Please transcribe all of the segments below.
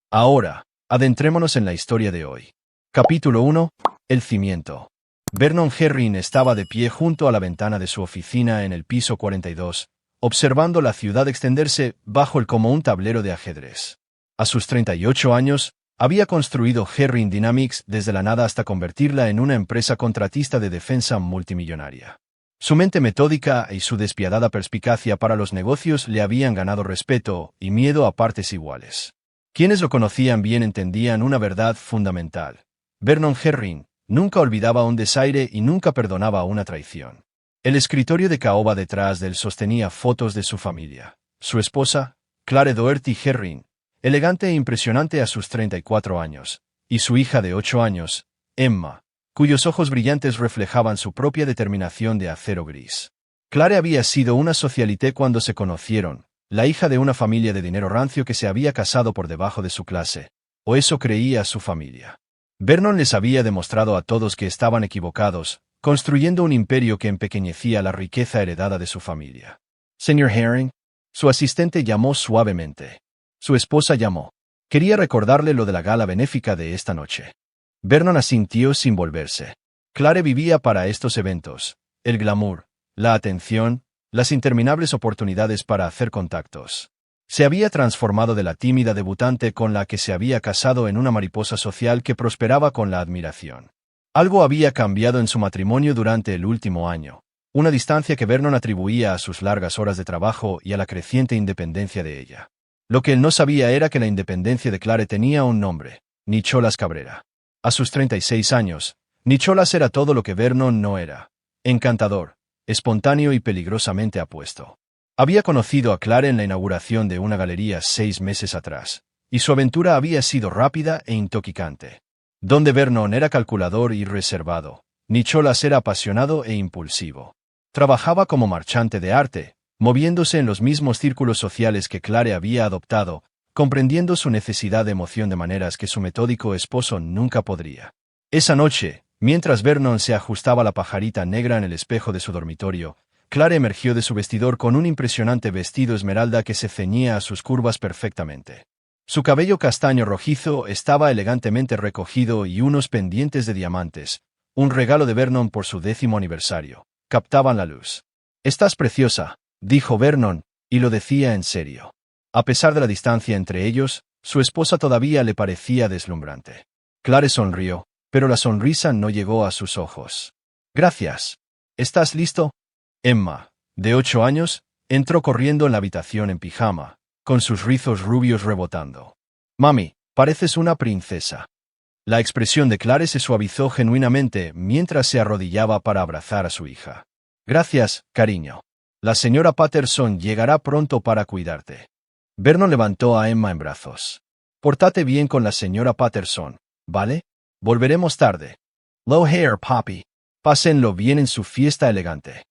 Ahora, adentrémonos en la historia de hoy. Capítulo 1. El cimiento. Vernon Herring estaba de pie junto a la ventana de su oficina en el piso 42, observando la ciudad extenderse bajo él como un tablero de ajedrez. A sus 38 años, había construido Herring Dynamics desde la nada hasta convertirla en una empresa contratista de defensa multimillonaria. Su mente metódica y su despiadada perspicacia para los negocios le habían ganado respeto y miedo a partes iguales. Quienes lo conocían bien entendían una verdad fundamental. Vernon Herring nunca olvidaba un desaire y nunca perdonaba una traición. El escritorio de caoba detrás de él sostenía fotos de su familia. Su esposa, Clare Doherty Herring, elegante e impresionante a sus 34 años, y su hija de 8 años, Emma, cuyos ojos brillantes reflejaban su propia determinación de acero gris. Clare había sido una socialité cuando se conocieron, la hija de una familia de dinero rancio que se había casado por debajo de su clase, o eso creía su familia. Vernon les había demostrado a todos que estaban equivocados, construyendo un imperio que empequeñecía la riqueza heredada de su familia. Señor Herring, su asistente llamó suavemente. Su esposa llamó. Quería recordarle lo de la gala benéfica de esta noche. Vernon asintió sin volverse. Clare vivía para estos eventos, el glamour, la atención, las interminables oportunidades para hacer contactos. Se había transformado de la tímida debutante con la que se había casado en una mariposa social que prosperaba con la admiración. Algo había cambiado en su matrimonio durante el último año, una distancia que Vernon atribuía a sus largas horas de trabajo y a la creciente independencia de ella. Lo que él no sabía era que la independencia de Clare tenía un nombre: Nicholas Cabrera. A sus 36 años, Nicholas era todo lo que Vernon no era: encantador, espontáneo y peligrosamente apuesto. Había conocido a Clare en la inauguración de una galería 6 meses atrás, y su aventura había sido rápida e intoxicante. Donde Vernon era calculador y reservado, Nicholas era apasionado e impulsivo. Trabajaba como marchante de arte, moviéndose en los mismos círculos sociales que Clare había adoptado, comprendiendo su necesidad de emoción de maneras que su metódico esposo nunca podría. Esa noche, mientras Vernon se ajustaba la pajarita negra en el espejo de su dormitorio, Clare emergió de su vestidor con un impresionante vestido esmeralda que se ceñía a sus curvas perfectamente. Su cabello castaño rojizo estaba elegantemente recogido y unos pendientes de diamantes, un regalo de Vernon por su 10º aniversario, captaban la luz. «Estás preciosa», dijo Vernon, y lo decía en serio. A pesar de la distancia entre ellos, su esposa todavía le parecía deslumbrante. Clare sonrió, pero la sonrisa no llegó a sus ojos. «Gracias. ¿Estás listo?» Emma, de 8 años, entró corriendo en la habitación en pijama, con sus rizos rubios rebotando. «Mami, pareces una princesa». La expresión de Clare se suavizó genuinamente mientras se arrodillaba para abrazar a su hija. «Gracias, cariño. La señora Patterson llegará pronto para cuidarte». Vernon levantó a Emma en brazos. «Pórtate bien con la señora Patterson, ¿vale? Volveremos tarde». «Low hair, papi. Pásenlo bien en su fiesta elegante».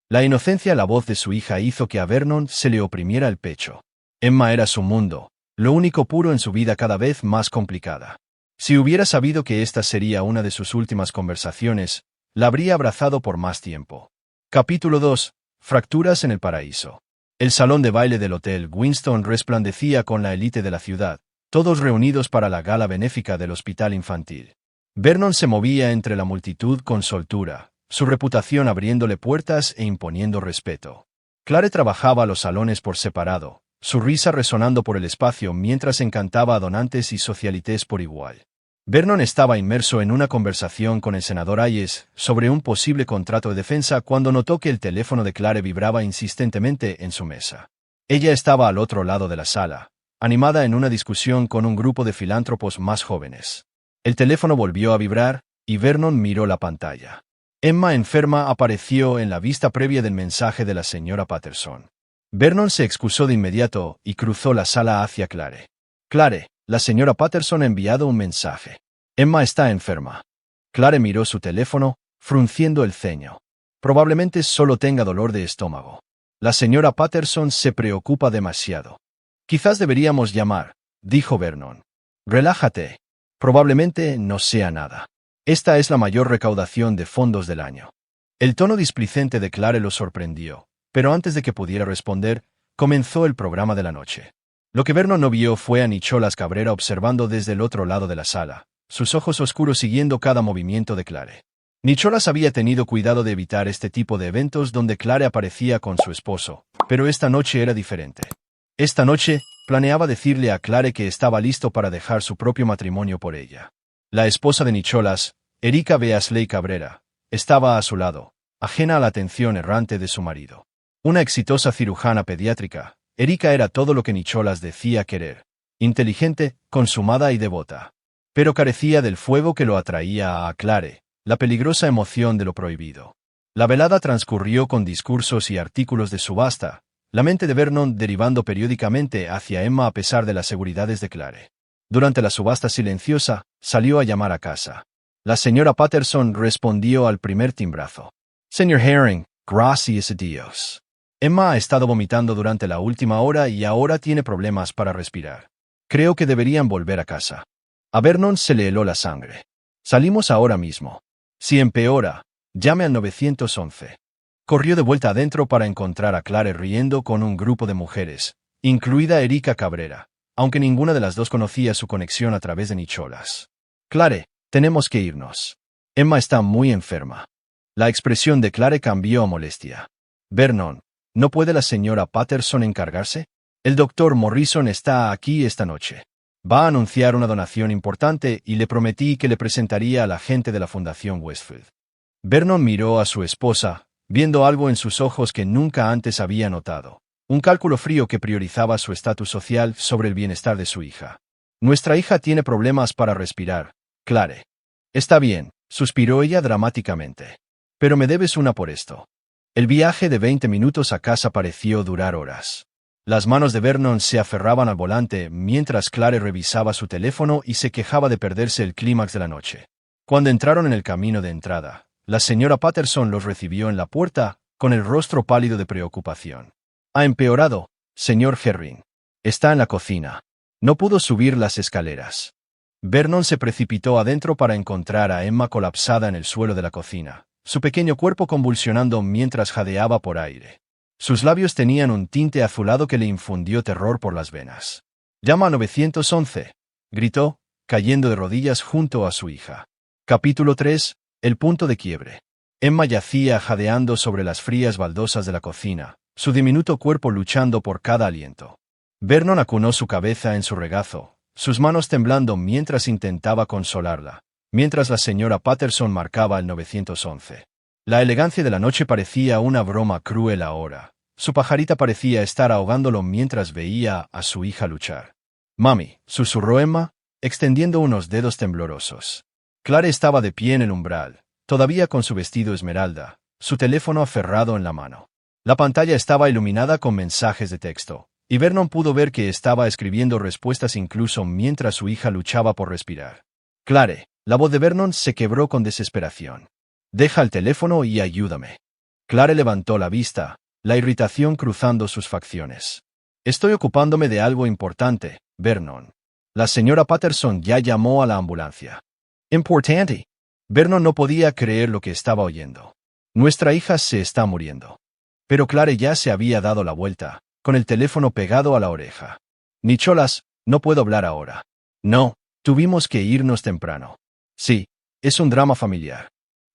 La inocencia en la voz de su hija hizo que a Vernon se le oprimiera el pecho. Emma era su mundo, lo único puro en su vida cada vez más complicada. Si hubiera sabido que esta sería una de sus últimas conversaciones, la habría abrazado por más tiempo. Capítulo 2. Fracturas en el paraíso. El salón de baile del Hotel Winston resplandecía con la élite de la ciudad, todos reunidos para la gala benéfica del hospital infantil. Vernon se movía entre la multitud con soltura, su reputación abriéndole puertas e imponiendo respeto. Clare trabajaba los salones por separado, su risa resonando por el espacio mientras encantaba a donantes y socialités por igual. Vernon estaba inmerso en una conversación con el senador Hayes sobre un posible contrato de defensa cuando notó que el teléfono de Clare vibraba insistentemente en su mesa. Ella estaba al otro lado de la sala, animada en una discusión con un grupo de filántropos más jóvenes. El teléfono volvió a vibrar, y Vernon miró la pantalla. Emma enferma apareció en la vista previa del mensaje de la señora Patterson. Vernon se excusó de inmediato y cruzó la sala hacia Clare. «Clare, la señora Patterson ha enviado un mensaje. Emma está enferma». Clare miró su teléfono, frunciendo el ceño. «Probablemente solo tenga dolor de estómago. La señora Patterson se preocupa demasiado». «Quizás deberíamos llamar», dijo Vernon. «Relájate. Probablemente no sea nada. Esta es la mayor recaudación de fondos del año». El tono displicente de Clare lo sorprendió, pero antes de que pudiera responder, comenzó el programa de la noche. Lo que Vernon no vio fue a Nicholas Cabrera observando desde el otro lado de la sala, sus ojos oscuros siguiendo cada movimiento de Clare. Nicholas había tenido cuidado de evitar este tipo de eventos donde Clare aparecía con su esposo, pero esta noche era diferente. Esta noche, planeaba decirle a Clare que estaba listo para dejar su propio matrimonio por ella. La esposa de Nicholas, Erika Beasley Cabrera, estaba a su lado, ajena a la atención errante de su marido. Una exitosa cirujana pediátrica, Erika era todo lo que Nicholas decía querer. Inteligente, consumada y devota. Pero carecía del fuego que lo atraía a Clare, la peligrosa emoción de lo prohibido. La velada transcurrió con discursos y artículos de subasta, la mente de Vernon derivando periódicamente hacia Emma a pesar de las seguridades de Clare. Durante la subasta silenciosa, salió a llamar a casa. La señora Patterson respondió al primer timbrazo. Señor Herring, gracias a Dios. Emma ha estado vomitando durante la última hora y ahora tiene problemas para respirar. Creo que deberían volver a casa. A Vernon se le heló la sangre. Salimos ahora mismo. Si empeora, llame al 911. Corrió de vuelta adentro para encontrar a Clare riendo con un grupo de mujeres, incluida Erika Cabrera, aunque ninguna de las dos conocía su conexión a través de Nicholas. Clare, tenemos que irnos. Emma está muy enferma. La expresión de Clare cambió a molestia. Vernon, ¿no puede la señora Patterson encargarse? El doctor Morrison está aquí esta noche. Va a anunciar una donación importante y le prometí que le presentaría a la gente de la Fundación Westfield. Vernon miró a su esposa, viendo algo en sus ojos que nunca antes había notado. Un cálculo frío que priorizaba su estatus social sobre el bienestar de su hija. Nuestra hija tiene problemas para respirar, Clare. Está bien, suspiró ella dramáticamente. Pero me debes una por esto. El viaje de 20 minutos a casa pareció durar horas. Las manos de Vernon se aferraban al volante mientras Clare revisaba su teléfono y se quejaba de perderse el clímax de la noche. Cuando entraron en el camino de entrada, la señora Patterson los recibió en la puerta, con el rostro pálido de preocupación. Ha empeorado, señor Herring. Está en la cocina. No pudo subir las escaleras. Vernon se precipitó adentro para encontrar a Emma colapsada en el suelo de la cocina, su pequeño cuerpo convulsionando mientras jadeaba por aire. Sus labios tenían un tinte azulado que le infundió terror por las venas. «Llama a 911», gritó, cayendo de rodillas junto a su hija. Capítulo 3. El punto de quiebre. Emma yacía jadeando sobre las frías baldosas de la cocina, su diminuto cuerpo luchando por cada aliento. Vernon acunó su cabeza en su regazo, sus manos temblando mientras intentaba consolarla, mientras la señora Patterson marcaba el 911. La elegancia de la noche parecía una broma cruel ahora. Su pajarita parecía estar ahogándolo mientras veía a su hija luchar. «Mami», susurró Emma, extendiendo unos dedos temblorosos. Clare estaba de pie en el umbral, todavía con su vestido esmeralda, su teléfono aferrado en la mano. La pantalla estaba iluminada con mensajes de texto, y Vernon pudo ver que estaba escribiendo respuestas incluso mientras su hija luchaba por respirar. «Clare», la voz de Vernon se quebró con desesperación. «Deja el teléfono y ayúdame». Clare levantó la vista, la irritación cruzando sus facciones. «Estoy ocupándome de algo importante, Vernon». La señora Patterson ya llamó a la ambulancia. «Importante». Vernon no podía creer lo que estaba oyendo. «Nuestra hija se está muriendo». Pero Clare ya se había dado la vuelta, con el teléfono pegado a la oreja. «Nicholas, no puedo hablar ahora». «No, tuvimos que irnos temprano». «Sí, es un drama familiar».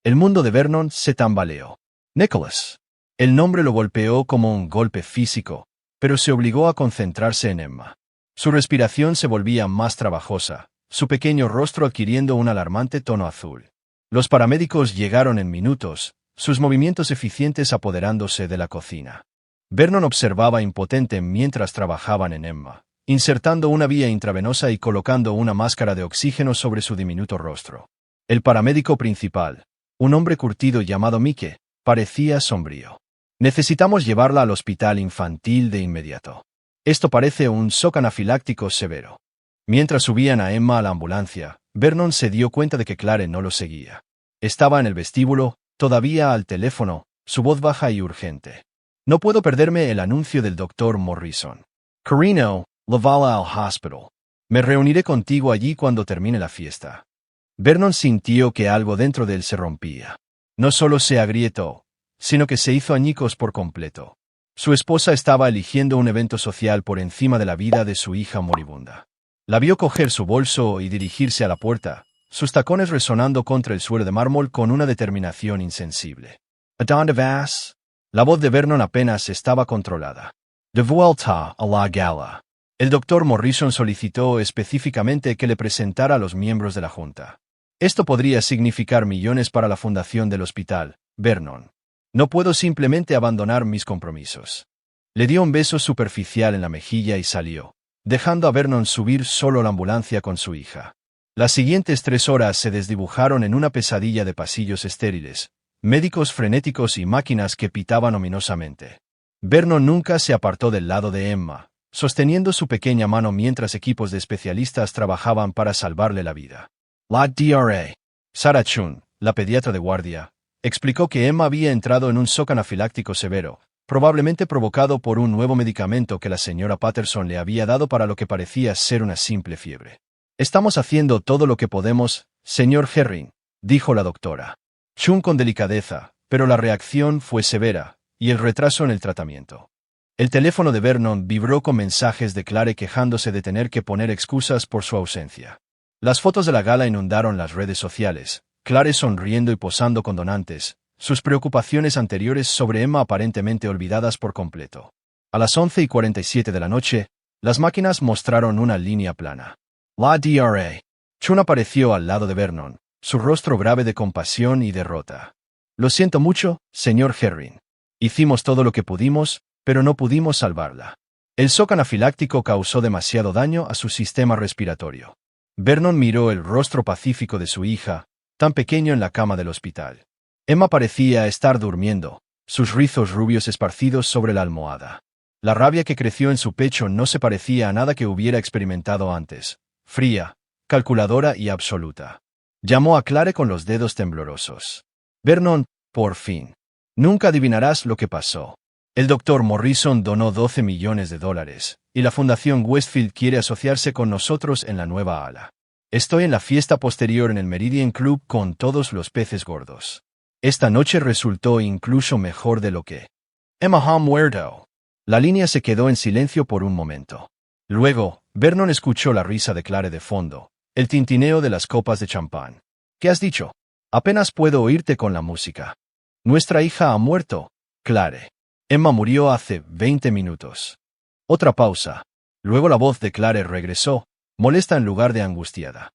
El mundo de Vernon se tambaleó. «Nicholas». El nombre lo golpeó como un golpe físico, pero se obligó a concentrarse en Emma. Su respiración se volvía más trabajosa, su pequeño rostro adquiriendo un alarmante tono azul. Los paramédicos llegaron en minutos, sus movimientos eficientes apoderándose de la cocina. Vernon observaba impotente mientras trabajaban en Emma, insertando una vía intravenosa y colocando una máscara de oxígeno sobre su diminuto rostro. El paramédico principal, un hombre curtido llamado Mike, parecía sombrío. «Necesitamos llevarla al hospital infantil de inmediato. Esto parece un shock anafiláctico severo». Mientras subían a Emma a la ambulancia, Vernon se dio cuenta de que Clare no lo seguía. Estaba en el vestíbulo, todavía al teléfono, su voz baja y urgente. «No puedo perderme el anuncio del doctor Morrison. Carino, Lavala al Hospital. Me reuniré contigo allí cuando termine la fiesta». Vernon sintió que algo dentro de él se rompía. No solo se agrietó, sino que se hizo añicos por completo. Su esposa estaba eligiendo un evento social por encima de la vida de su hija moribunda. La vio coger su bolso y dirigirse a la puerta, sus tacones resonando contra el suelo de mármol con una determinación insensible. ¿A dónde vas? La voz de Vernon apenas estaba controlada. De vuelta a la gala. El doctor Morrison solicitó específicamente que le presentara a los miembros de la junta. Esto podría significar millones para la fundación del hospital, Vernon. No puedo simplemente abandonar mis compromisos. Le dio un beso superficial en la mejilla y salió, dejando a Vernon subir solo la ambulancia con su hija. Las siguientes 3 horas se desdibujaron en una pesadilla de pasillos estériles, médicos frenéticos y máquinas que pitaban ominosamente. Vernon nunca se apartó del lado de Emma, sosteniendo su pequeña mano mientras equipos de especialistas trabajaban para salvarle la vida. La Dra. Sarah Chun, la pediatra de guardia, explicó que Emma había entrado en un shock anafiláctico severo, probablemente provocado por un nuevo medicamento que la señora Patterson le había dado para lo que parecía ser una simple fiebre. Estamos haciendo todo lo que podemos, señor Herring, dijo la doctora Chun con delicadeza, pero la reacción fue severa, y el retraso en el tratamiento. El teléfono de Vernon vibró con mensajes de Clare quejándose de tener que poner excusas por su ausencia. Las fotos de la gala inundaron las redes sociales, Clare sonriendo y posando con donantes, sus preocupaciones anteriores sobre Emma aparentemente olvidadas por completo. A las 11:47 de la noche, las máquinas mostraron una línea plana. La Dra. Chun apareció al lado de Vernon, su rostro grave de compasión y derrota. Lo siento mucho, señor Herring. Hicimos todo lo que pudimos, pero no pudimos salvarla. El shock anafiláctico causó demasiado daño a su sistema respiratorio. Vernon miró el rostro pacífico de su hija, tan pequeño en la cama del hospital. Emma parecía estar durmiendo, sus rizos rubios esparcidos sobre la almohada. La rabia que creció en su pecho no se parecía a nada que hubiera experimentado antes, fría, calculadora y absoluta. Llamó a Clare con los dedos temblorosos. Vernon, por fin. Nunca adivinarás lo que pasó. El doctor Morrison donó $12 millones, y la Fundación Westfield quiere asociarse con nosotros en la nueva ala. Estoy en la fiesta posterior en el Meridian Club con todos los peces gordos. Esta noche resultó incluso mejor de lo que Emma ha muerto. La línea se quedó en silencio por un momento. Luego, Vernon escuchó la risa de Clare de fondo, el tintineo de las copas de champán. ¿Qué has dicho? Apenas puedo oírte con la música. Nuestra hija ha muerto, Clare. Emma murió hace 20 minutos. Otra pausa. Luego la voz de Clare regresó, molesta en lugar de angustiada.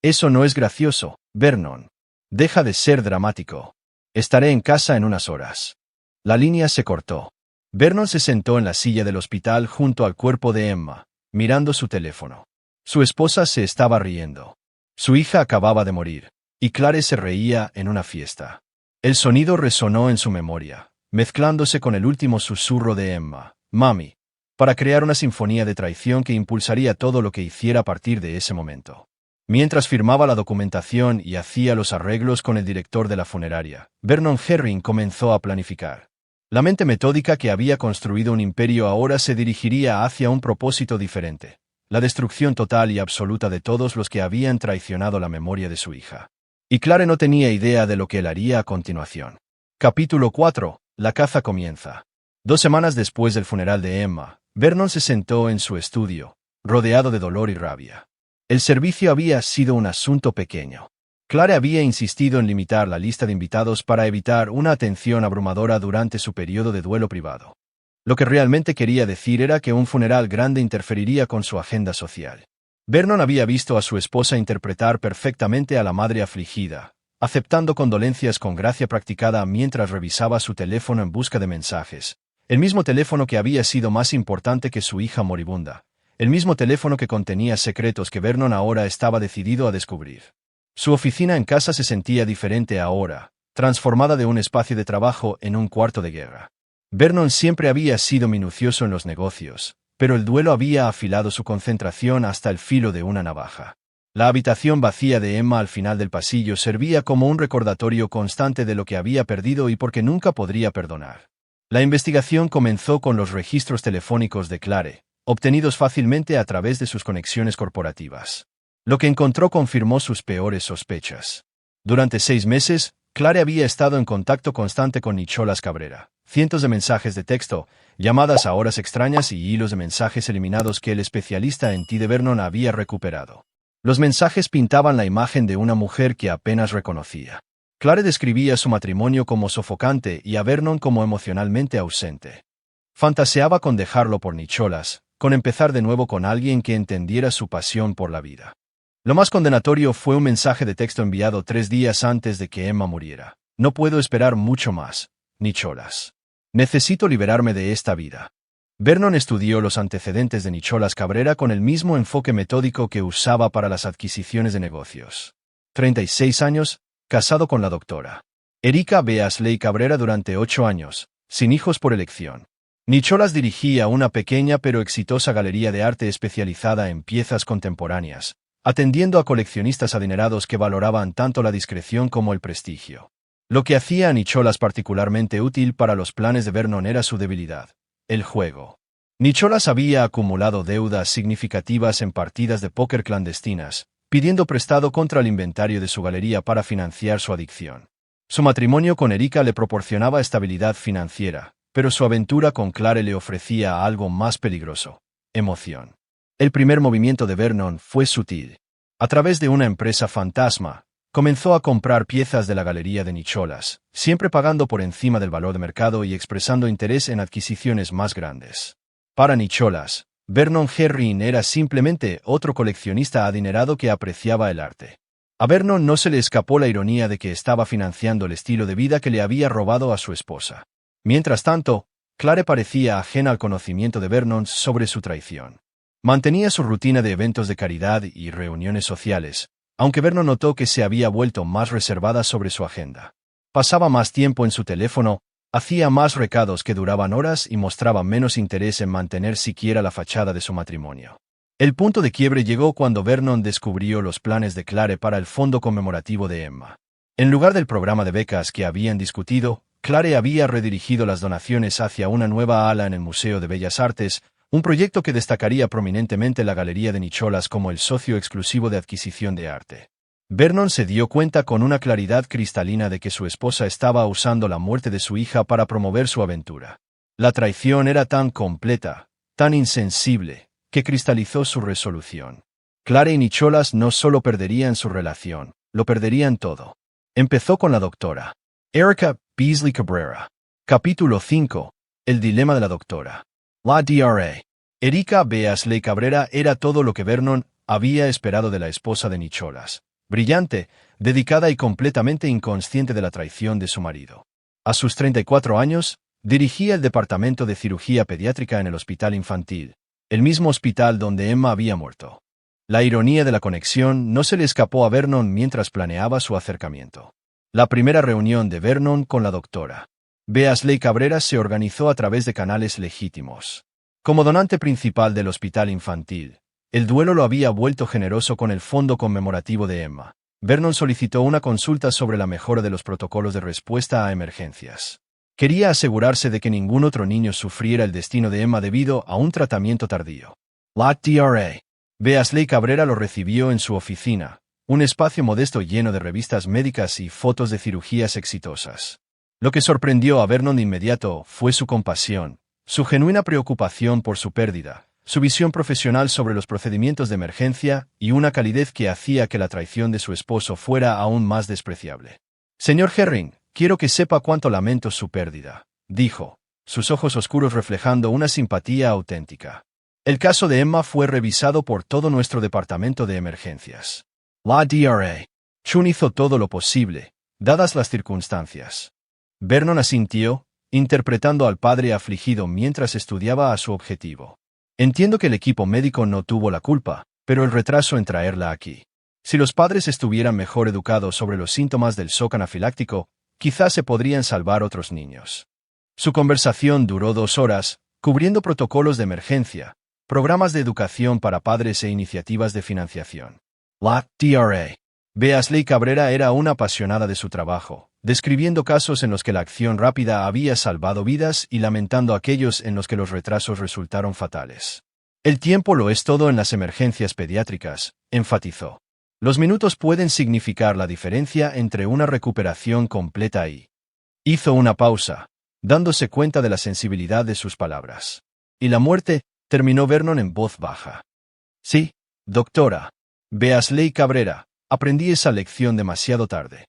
Eso no es gracioso, Vernon. Deja de ser dramático. Estaré en casa en unas horas. La línea se cortó. Vernon se sentó en la silla del hospital junto al cuerpo de Emma, mirando su teléfono. Su esposa se estaba riendo. Su hija acababa de morir, y Clare se reía en una fiesta. El sonido resonó en su memoria, mezclándose con el último susurro de Emma, «Mami», para crear una sinfonía de traición que impulsaría todo lo que hiciera a partir de ese momento. Mientras firmaba la documentación y hacía los arreglos con el director de la funeraria, Vernon Herring comenzó a planificar. La mente metódica que había construido un imperio ahora se dirigiría hacia un propósito diferente: la destrucción total y absoluta de todos los que habían traicionado la memoria de su hija. Y Clare no tenía idea de lo que él haría a continuación. Capítulo 4. La caza comienza. 2 semanas después del funeral de Emma, Vernon se sentó en su estudio, rodeado de dolor y rabia. El servicio había sido un asunto pequeño. Clare había insistido en limitar la lista de invitados para evitar una atención abrumadora durante su periodo de duelo privado. Lo que realmente quería decir era que un funeral grande interferiría con su agenda social. Vernon había visto a su esposa interpretar perfectamente a la madre afligida, aceptando condolencias con gracia practicada mientras revisaba su teléfono en busca de mensajes, el mismo teléfono que había sido más importante que su hija moribunda, el mismo teléfono que contenía secretos que Vernon ahora estaba decidido a descubrir. Su oficina en casa se sentía diferente ahora, transformada de un espacio de trabajo en un cuarto de guerra. Vernon siempre había sido minucioso en los negocios, pero el duelo había afilado su concentración hasta el filo de una navaja. La habitación vacía de Emma al final del pasillo servía como un recordatorio constante de lo que había perdido y por qué nunca podría perdonar. La investigación comenzó con los registros telefónicos de Clare, obtenidos fácilmente a través de sus conexiones corporativas. Lo que encontró confirmó sus peores sospechas. Durante 6 meses, Clare había estado en contacto constante con Nicholas Cabrera, cientos de mensajes de texto, llamadas a horas extrañas y hilos de mensajes eliminados que el especialista en T de Vernon había recuperado. Los mensajes pintaban la imagen de una mujer que apenas reconocía. Clare describía su matrimonio como sofocante y a Vernon como emocionalmente ausente. Fantaseaba con dejarlo por Nicholas, con empezar de nuevo con alguien que entendiera su pasión por la vida. Lo más condenatorio fue un mensaje de texto enviado 3 días antes de que Emma muriera. No puedo esperar mucho más, Nicholas. Necesito liberarme de esta vida. Vernon estudió los antecedentes de Nicholas Cabrera con el mismo enfoque metódico que usaba para las adquisiciones de negocios. 36 años, casado con la doctora Erika Beasley Cabrera durante 8 años, sin hijos por elección. Nicholas dirigía una pequeña pero exitosa galería de arte especializada en piezas contemporáneas, atendiendo a coleccionistas adinerados que valoraban tanto la discreción como el prestigio. Lo que hacía a Nicholas particularmente útil para los planes de Vernon era su debilidad: el juego. Nicholas había acumulado deudas significativas en partidas de póker clandestinas, pidiendo prestado contra el inventario de su galería para financiar su adicción. Su matrimonio con Erika le proporcionaba estabilidad financiera, pero su aventura con Clare le ofrecía algo más peligroso: emoción. El primer movimiento de Vernon fue sutil. A través de una empresa fantasma, comenzó a comprar piezas de la galería de Nicholas, siempre pagando por encima del valor de mercado y expresando interés en adquisiciones más grandes. Para Nicholas, Vernon Herring era simplemente otro coleccionista adinerado que apreciaba el arte. A Vernon no se le escapó la ironía de que estaba financiando el estilo de vida que le había robado a su esposa. Mientras tanto, Clare parecía ajena al conocimiento de Vernon sobre su traición. Mantenía su rutina de eventos de caridad y reuniones sociales, aunque Vernon notó que se había vuelto más reservada sobre su agenda. Pasaba más tiempo en su teléfono, hacía más recados que duraban horas y mostraba menos interés en mantener siquiera la fachada de su matrimonio. El punto de quiebre llegó cuando Vernon descubrió los planes de Clare para el fondo conmemorativo de Emma. En lugar del programa de becas que habían discutido, Clare había redirigido las donaciones hacia una nueva ala en el Museo de Bellas Artes, un proyecto que destacaría prominentemente la galería de Nicholas como el socio exclusivo de adquisición de arte. Vernon se dio cuenta con una claridad cristalina de que su esposa estaba usando la muerte de su hija para promover su aventura. La traición era tan completa, tan insensible, que cristalizó su resolución. Clare y Nicholas no solo perderían su relación, lo perderían todo. Empezó con la doctora Erika Beasley Cabrera. Capítulo 5. El dilema de la doctora. La Dra. Erika Beasley Cabrera era todo lo que Vernon había esperado de la esposa de Nicholas: brillante, dedicada y completamente inconsciente de la traición de su marido. A sus 34 años, dirigía el departamento de cirugía pediátrica en el hospital infantil, el mismo hospital donde Emma había muerto. La ironía de la conexión no se le escapó a Vernon mientras planeaba su acercamiento. La primera reunión de Vernon con la doctora Beasley Cabrera se organizó a través de canales legítimos. Como donante principal del hospital infantil, el duelo lo había vuelto generoso con el fondo conmemorativo de Emma. Vernon solicitó una consulta sobre la mejora de los protocolos de respuesta a emergencias. Quería asegurarse de que ningún otro niño sufriera el destino de Emma debido a un tratamiento tardío. La Dra. Beasley Cabrera lo recibió en su oficina, un espacio modesto lleno de revistas médicas y fotos de cirugías exitosas. Lo que sorprendió a Vernon de inmediato fue su compasión, su genuina preocupación por su pérdida, su visión profesional sobre los procedimientos de emergencia y una calidez que hacía que la traición de su esposo fuera aún más despreciable. «Señor Herring, quiero que sepa cuánto lamento su pérdida», dijo, sus ojos oscuros reflejando una simpatía auténtica. «El caso de Emma fue revisado por todo nuestro departamento de emergencias. La Dra. Chun hizo todo lo posible, dadas las circunstancias». Vernon asintió, interpretando al padre afligido mientras estudiaba a su objetivo. «Entiendo que el equipo médico no tuvo la culpa, pero el retraso en traerla aquí. Si los padres estuvieran mejor educados sobre los síntomas del shock anafiláctico, quizás se podrían salvar otros niños». Su conversación duró 2 horas, cubriendo protocolos de emergencia, programas de educación para padres e iniciativas de financiación. La Dra. Beasley Cabrera era una apasionada de su trabajo, describiendo casos en los que la acción rápida había salvado vidas y lamentando aquellos en los que los retrasos resultaron fatales. «El tiempo lo es todo en las emergencias pediátricas», enfatizó. «Los minutos pueden significar la diferencia entre una recuperación completa y...». Hizo una pausa. dándose cuenta de la sensibilidad de sus palabras. «¿Y la muerte?», terminó Vernon en voz baja. «Sí, doctora. Beasley Cabrera, aprendí esa lección demasiado tarde».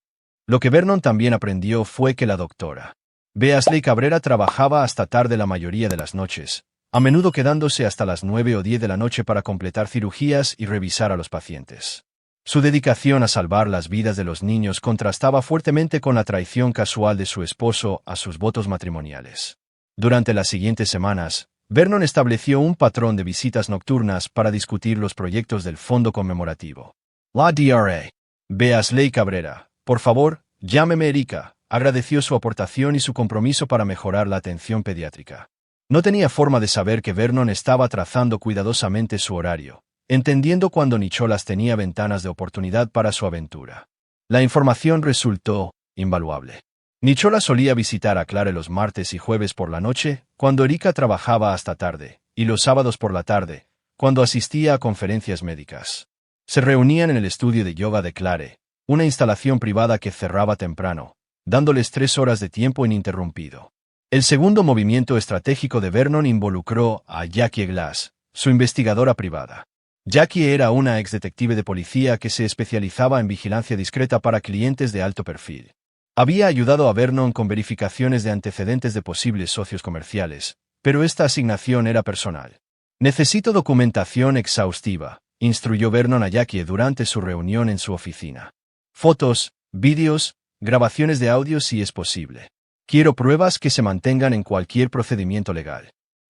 Lo que Vernon también aprendió fue que la doctora Beasley Cabrera trabajaba hasta tarde la mayoría de las noches, a menudo quedándose hasta las 9 o 10 de la noche para completar cirugías y revisar a los pacientes. Su dedicación a salvar las vidas de los niños contrastaba fuertemente con la traición casual de su esposo a sus votos matrimoniales. Durante las siguientes semanas, Vernon estableció un patrón de visitas nocturnas para discutir los proyectos del fondo conmemorativo. La Dra. Beasley Cabrera, por favor, llámeme Erika, agradeció su aportación y su compromiso para mejorar la atención pediátrica. No tenía forma de saber que Vernon estaba trazando cuidadosamente su horario, entendiendo cuándo Nicholas tenía ventanas de oportunidad para su aventura. La información resultó invaluable. Nicholas solía visitar a Clare los martes y jueves por la noche, cuando Erika trabajaba hasta tarde, y los sábados por la tarde, cuando asistía a conferencias médicas. Se reunían en el estudio de yoga de Clare, una instalación privada que cerraba temprano, dándoles 3 horas de tiempo ininterrumpido. El segundo movimiento estratégico de Vernon involucró a Jackie Glass, su investigadora privada. Jackie era una exdetective de policía que se especializaba en vigilancia discreta para clientes de alto perfil. Había ayudado a Vernon con verificaciones de antecedentes de posibles socios comerciales, pero esta asignación era personal. «Necesito documentación exhaustiva», instruyó Vernon a Jackie durante su reunión en su oficina. «Fotos, vídeos, grabaciones de audio si es posible. Quiero pruebas que se mantengan en cualquier procedimiento legal».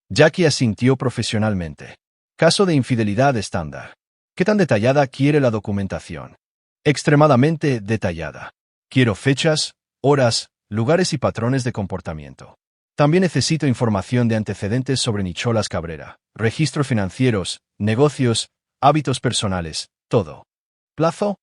Jackie asintió profesionalmente. «Caso de infidelidad estándar. ¿Qué tan detallada quiere la documentación?» «Extremadamente detallada. Quiero fechas, horas, lugares y patrones de comportamiento. También necesito información de antecedentes sobre Nicholas Cabrera, registros financieros, negocios, hábitos personales, todo». «¿Plazo?»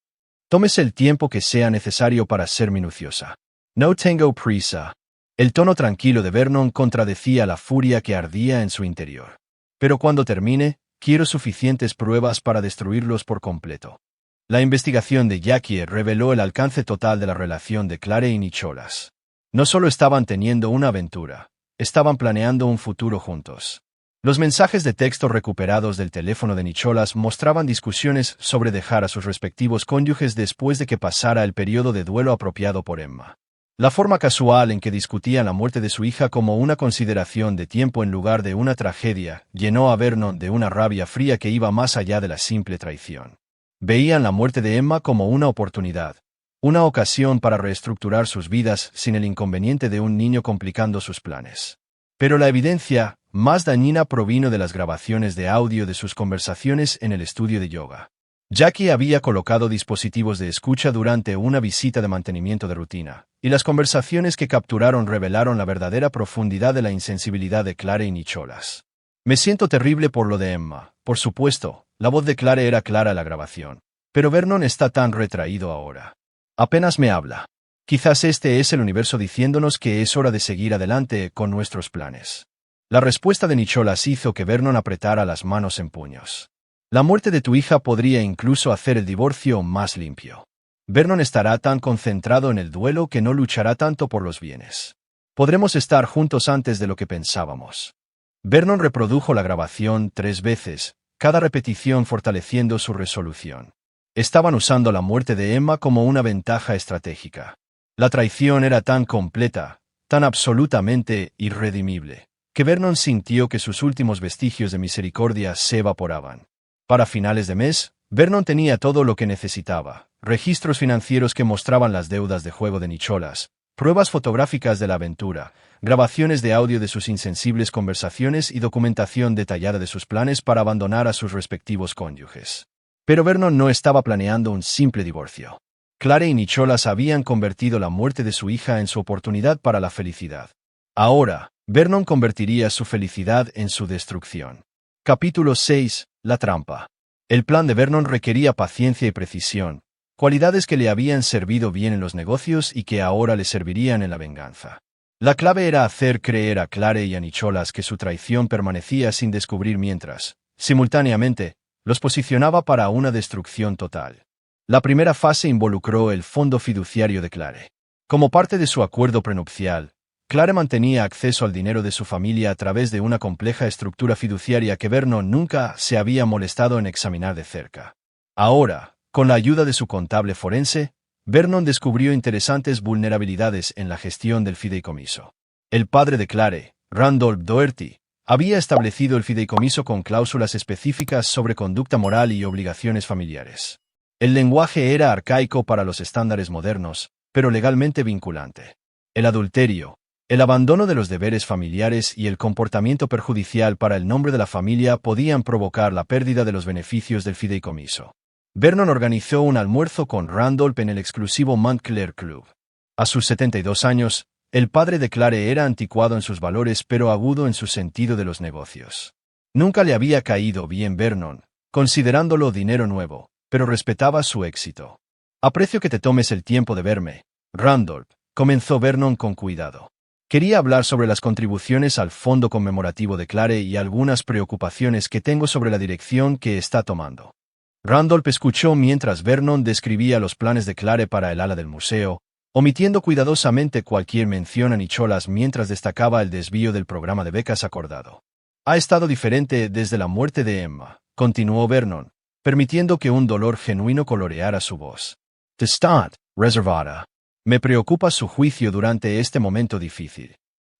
«Tómese el tiempo que sea necesario para ser minuciosa. No tengo prisa». El tono tranquilo de Vernon contradecía la furia que ardía en su interior. «Pero cuando termine, quiero suficientes pruebas para destruirlos por completo». La investigación de Jackie reveló el alcance total de la relación de Clare y Nicholas. No solo estaban teniendo una aventura, estaban planeando un futuro juntos. Los mensajes de texto recuperados del teléfono de Nicholas mostraban discusiones sobre dejar a sus respectivos cónyuges después de que pasara el periodo de duelo apropiado por Emma. La forma casual en que discutían la muerte de su hija como una consideración de tiempo en lugar de una tragedia llenó a Vernon de una rabia fría que iba más allá de la simple traición. Veían la muerte de Emma como una oportunidad, una ocasión para reestructurar sus vidas sin el inconveniente de un niño complicando sus planes. Pero la evidencia más dañina provino de las grabaciones de audio de sus conversaciones en el estudio de yoga. Jackie había colocado dispositivos de escucha durante una visita de mantenimiento de rutina, y las conversaciones que capturaron revelaron la verdadera profundidad de la insensibilidad de Clare y Nicholas. «Me siento terrible por lo de Emma, por supuesto», la voz de Clare era clara en la grabación. «Pero Vernon está tan retraído ahora. Apenas me habla. Quizás este es el universo diciéndonos que es hora de seguir adelante con nuestros planes». La respuesta de Nicholas hizo que Vernon apretara las manos en puños. «La muerte de tu hija podría incluso hacer el divorcio más limpio. Vernon estará tan concentrado en el duelo que no luchará tanto por los bienes. Podremos estar juntos antes de lo que pensábamos». Vernon reprodujo la grabación 3 veces, cada repetición fortaleciendo su resolución. Estaban usando la muerte de Emma como una ventaja estratégica. La traición era tan completa, tan absolutamente irredimible, que Vernon sintió que sus últimos vestigios de misericordia se evaporaban. Para finales de mes, Vernon tenía todo lo que necesitaba: registros financieros que mostraban las deudas de juego de Nicholas, pruebas fotográficas de la aventura, grabaciones de audio de sus insensibles conversaciones y documentación detallada de sus planes para abandonar a sus respectivos cónyuges. Pero Vernon no estaba planeando un simple divorcio. Clare y Nicholas habían convertido la muerte de su hija en su oportunidad para la felicidad. Ahora, Vernon convertiría su felicidad en su destrucción. Capítulo 6. La trampa. El plan de Vernon requería paciencia y precisión, cualidades que le habían servido bien en los negocios y que ahora le servirían en la venganza. La clave era hacer creer a Clare y a Nicholas que su traición permanecía sin descubrir mientras, simultáneamente, los posicionaba para una destrucción total. La primera fase involucró el fondo fiduciario de Clare. Como parte de su acuerdo prenupcial, Clare mantenía acceso al dinero de su familia a través de una compleja estructura fiduciaria que Vernon nunca se había molestado en examinar de cerca. Ahora, con la ayuda de su contable forense, Vernon descubrió interesantes vulnerabilidades en la gestión del fideicomiso. El padre de Clare, Randolph Doherty, había establecido el fideicomiso con cláusulas específicas sobre conducta moral y obligaciones familiares. El lenguaje era arcaico para los estándares modernos, pero legalmente vinculante. El adulterio, el abandono de los deberes familiares y el comportamiento perjudicial para el nombre de la familia podían provocar la pérdida de los beneficios del fideicomiso. Vernon organizó un almuerzo con Randolph en el exclusivo Montclair Club. A sus 72 años, el padre de Clare era anticuado en sus valores pero agudo en su sentido de los negocios. Nunca le había caído bien Vernon, considerándolo dinero nuevo, pero respetaba su éxito. «Aprecio que te tomes el tiempo de verme, Randolph», comenzó Vernon con cuidado. «Quería hablar sobre las contribuciones al fondo conmemorativo de Clare y algunas preocupaciones que tengo sobre la dirección que está tomando». Randolph escuchó mientras Vernon describía los planes de Clare para el ala del museo, omitiendo cuidadosamente cualquier mención a Nicholas mientras destacaba el desvío del programa de becas acordado. «Ha estado diferente desde la muerte de Emma», continuó Vernon, permitiendo que un dolor genuino coloreara su voz. «Está reservada. Me preocupa su juicio durante este momento difícil».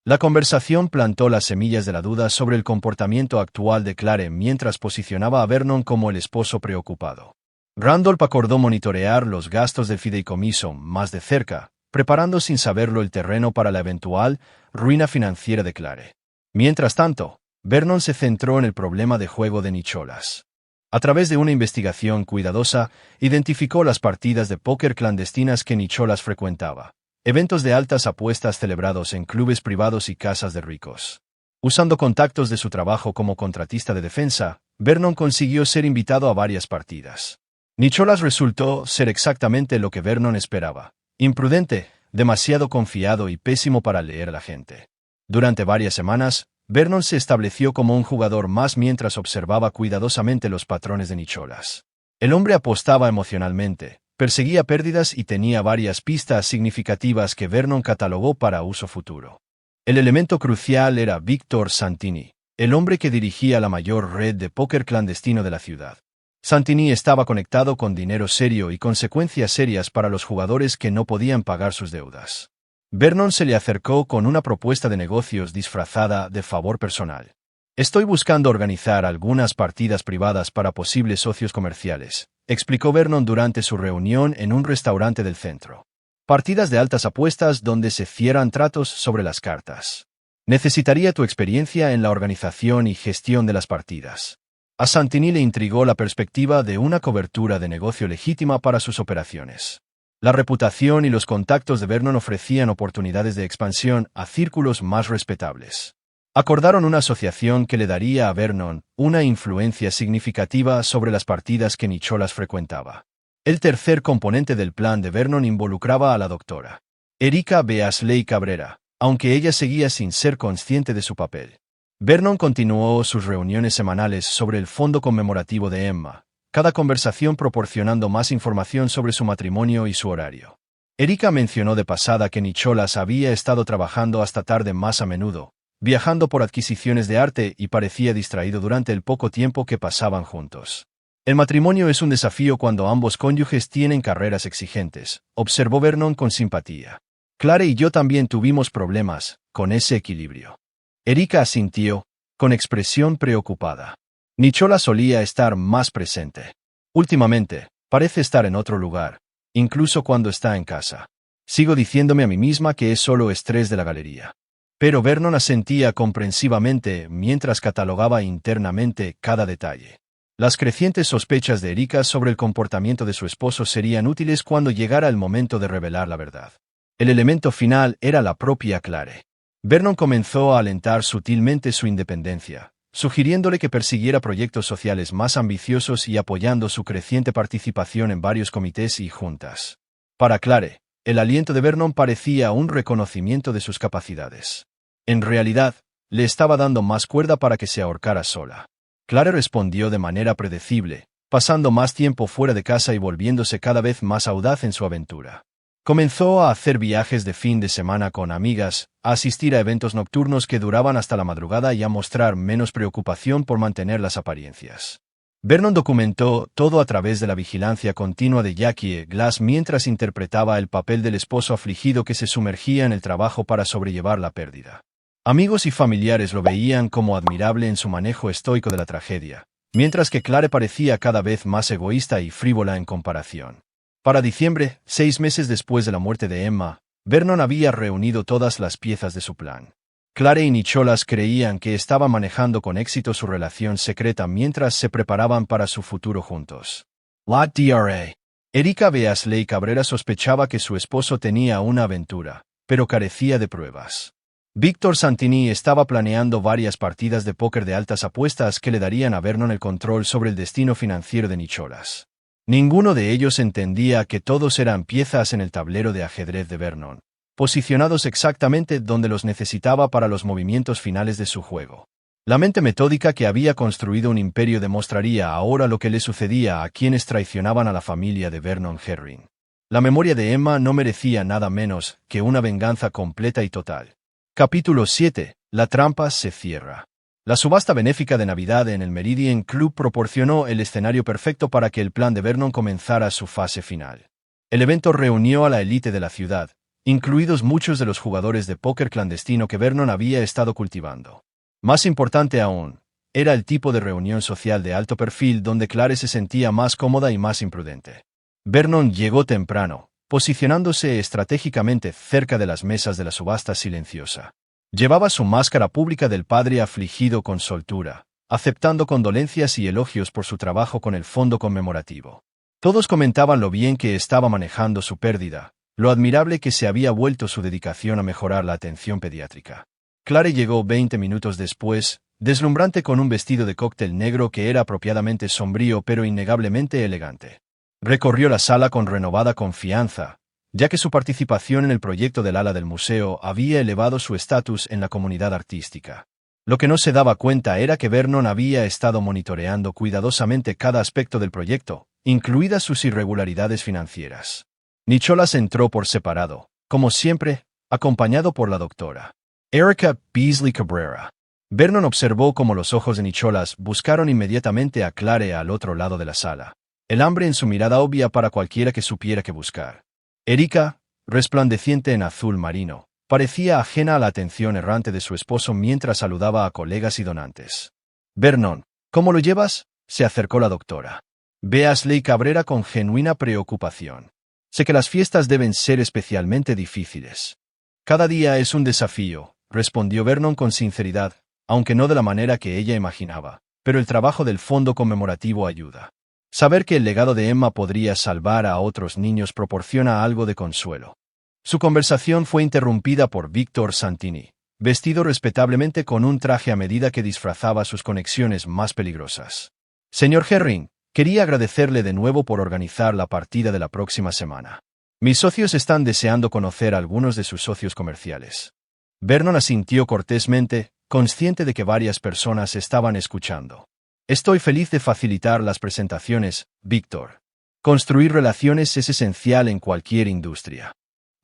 La conversación plantó las semillas de la duda sobre el comportamiento actual de Clare mientras posicionaba a Vernon como el esposo preocupado. Randolph acordó monitorear los gastos del fideicomiso más de cerca, preparando sin saberlo el terreno para la eventual ruina financiera de Clare. Mientras tanto, Vernon se centró en el problema de juego de Nicholas. A través de una investigación cuidadosa, identificó las partidas de póker clandestinas que Nicholas frecuentaba, eventos de altas apuestas celebrados en clubes privados y casas de ricos. Usando contactos de su trabajo como contratista de defensa, Vernon consiguió ser invitado a varias partidas. Nicholas resultó ser exactamente lo que Vernon esperaba: imprudente, demasiado confiado y pésimo para leer a la gente. Durante varias semanas, Vernon se estableció como un jugador más mientras observaba cuidadosamente los patrones de Nicholas. El hombre apostaba emocionalmente, perseguía pérdidas y tenía varias pistas significativas que Vernon catalogó para uso futuro. El elemento crucial era Victor Santini, el hombre que dirigía la mayor red de póker clandestino de la ciudad. Santini estaba conectado con dinero serio y consecuencias serias para los jugadores que no podían pagar sus deudas. Vernon se le acercó con una propuesta de negocios disfrazada de favor personal. «Estoy buscando organizar algunas partidas privadas para posibles socios comerciales», explicó Vernon durante su reunión en un restaurante del centro. «Partidas de altas apuestas donde se cierran tratos sobre las cartas. Necesitaría tu experiencia en la organización y gestión de las partidas». A Santini le intrigó la perspectiva de una cobertura de negocio legítima para sus operaciones. La reputación y los contactos de Vernon ofrecían oportunidades de expansión a círculos más respetables. Acordaron una asociación que le daría a Vernon una influencia significativa sobre las partidas que Nicholas frecuentaba. El tercer componente del plan de Vernon involucraba a la doctora Erika Beasley Cabrera, aunque ella seguía sin ser consciente de su papel. Vernon continuó sus reuniones semanales sobre el fondo conmemorativo de Emma, cada conversación proporcionando más información sobre su matrimonio y su horario. Erika mencionó de pasada que Nicholas había estado trabajando hasta tarde más a menudo, viajando por adquisiciones de arte y parecía distraído durante el poco tiempo que pasaban juntos. «El matrimonio es un desafío cuando ambos cónyuges tienen carreras exigentes», observó Vernon con simpatía. «Clare y yo también tuvimos problemas con ese equilibrio». Erika asintió, con expresión preocupada. Nicholas solía estar más presente. Últimamente, parece estar en otro lugar, incluso cuando está en casa. Sigo diciéndome a mí misma que es solo estrés de la galería. Pero Vernon asentía comprensivamente mientras catalogaba internamente cada detalle. Las crecientes sospechas de Erika sobre el comportamiento de su esposo serían útiles cuando llegara el momento de revelar la verdad. El elemento final era la propia Clare. Vernon comenzó a alentar sutilmente su independencia, sugiriéndole que persiguiera proyectos sociales más ambiciosos y apoyando su creciente participación en varios comités y juntas. Para Clare, el aliento de Vernon parecía un reconocimiento de sus capacidades. En realidad, le estaba dando más cuerda para que se ahorcara sola. Clare respondió de manera predecible, pasando más tiempo fuera de casa y volviéndose cada vez más audaz en su aventura. Comenzó a hacer viajes de fin de semana con amigas, a asistir a eventos nocturnos que duraban hasta la madrugada y a mostrar menos preocupación por mantener las apariencias. Vernon documentó todo a través de la vigilancia continua de Jackie Glass mientras interpretaba el papel del esposo afligido que se sumergía en el trabajo para sobrellevar la pérdida. Amigos y familiares lo veían como admirable en su manejo estoico de la tragedia, mientras que Clare parecía cada vez más egoísta y frívola en comparación. Para diciembre, 6 meses después de la muerte de Emma, Vernon había reunido todas las piezas de su plan. Clare y Nicholas creían que estaba manejando con éxito su relación secreta mientras se preparaban para su futuro juntos. La Dra. Erika Beasley Cabrera sospechaba que su esposo tenía una aventura, pero carecía de pruebas. Víctor Santini estaba planeando varias partidas de póker de altas apuestas que le darían a Vernon el control sobre el destino financiero de Nicholas. Ninguno de ellos entendía que todos eran piezas en el tablero de ajedrez de Vernon, posicionados exactamente donde los necesitaba para los movimientos finales de su juego. La mente metódica que había construido un imperio demostraría ahora lo que le sucedía a quienes traicionaban a la familia de Vernon Herring. La memoria de Emma no merecía nada menos que una venganza completa y total. Capítulo 7. La trampa se cierra. La subasta benéfica de Navidad en el Meridian Club proporcionó el escenario perfecto para que el plan de Vernon comenzara su fase final. El evento reunió a la élite de la ciudad, incluidos muchos de los jugadores de póker clandestino que Vernon había estado cultivando. Más importante aún, era el tipo de reunión social de alto perfil donde Clare se sentía más cómoda y más imprudente. Vernon llegó temprano, posicionándose estratégicamente cerca de las mesas de la subasta silenciosa. Llevaba su máscara pública del padre afligido con soltura, aceptando condolencias y elogios por su trabajo con el fondo conmemorativo. Todos comentaban lo bien que estaba manejando su pérdida, lo admirable que se había vuelto su dedicación a mejorar la atención pediátrica. Clare llegó 20 minutos después, deslumbrante con un vestido de cóctel negro que era apropiadamente sombrío pero innegablemente elegante. Recorrió la sala con renovada confianza, ya que su participación en el proyecto del ala del museo había elevado su estatus en la comunidad artística. Lo que no se daba cuenta era que Vernon había estado monitoreando cuidadosamente cada aspecto del proyecto, incluidas sus irregularidades financieras. Nicholas entró por separado, como siempre, acompañado por la doctora Erika Beasley Cabrera. Vernon observó cómo los ojos de Nicholas buscaron inmediatamente a Clare al otro lado de la sala, el hambre en su mirada obvia para cualquiera que supiera qué buscar. Erika, resplandeciente en azul marino, parecía ajena a la atención errante de su esposo mientras saludaba a colegas y donantes. «Vernon, ¿cómo lo llevas?», se acercó la doctora Beasley Cabrera con genuina preocupación. «Sé que las fiestas deben ser especialmente difíciles». «Cada día es un desafío», respondió Vernon con sinceridad, aunque no de la manera que ella imaginaba, pero el trabajo del fondo conmemorativo ayuda. Saber que el legado de Emma podría salvar a otros niños proporciona algo de consuelo. Su conversación fue interrumpida por Víctor Santini, vestido respetablemente con un traje a medida que disfrazaba sus conexiones más peligrosas. «Señor Herring, quería agradecerle de nuevo por organizar la partida de la próxima semana. Mis socios están deseando conocer a algunos de sus socios comerciales». Vernon asintió cortésmente, consciente de que varias personas estaban escuchando. «Estoy feliz de facilitar las presentaciones, Víctor. Construir relaciones es esencial en cualquier industria».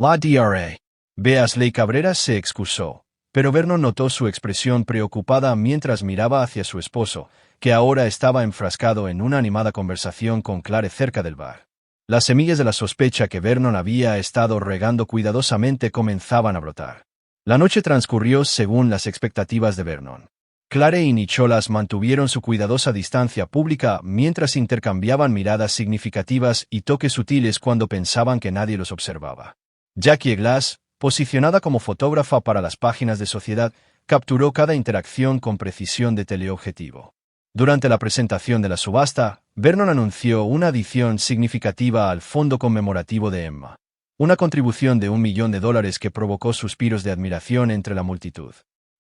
La Dra. Beasley Cabrera se excusó, pero Vernon notó su expresión preocupada mientras miraba hacia su esposo, que ahora estaba enfrascado en una animada conversación con Clare cerca del bar. Las semillas de la sospecha que Vernon había estado regando cuidadosamente comenzaban a brotar. La noche transcurrió según las expectativas de Vernon. Clare y Nicholas mantuvieron su cuidadosa distancia pública mientras intercambiaban miradas significativas y toques sutiles cuando pensaban que nadie los observaba. Jackie Glass, posicionada como fotógrafa para las páginas de Sociedad, capturó cada interacción con precisión de teleobjetivo. Durante la presentación de la subasta, Vernon anunció una adición significativa al fondo conmemorativo de Emma. Una contribución de $1 millón que provocó suspiros de admiración entre la multitud.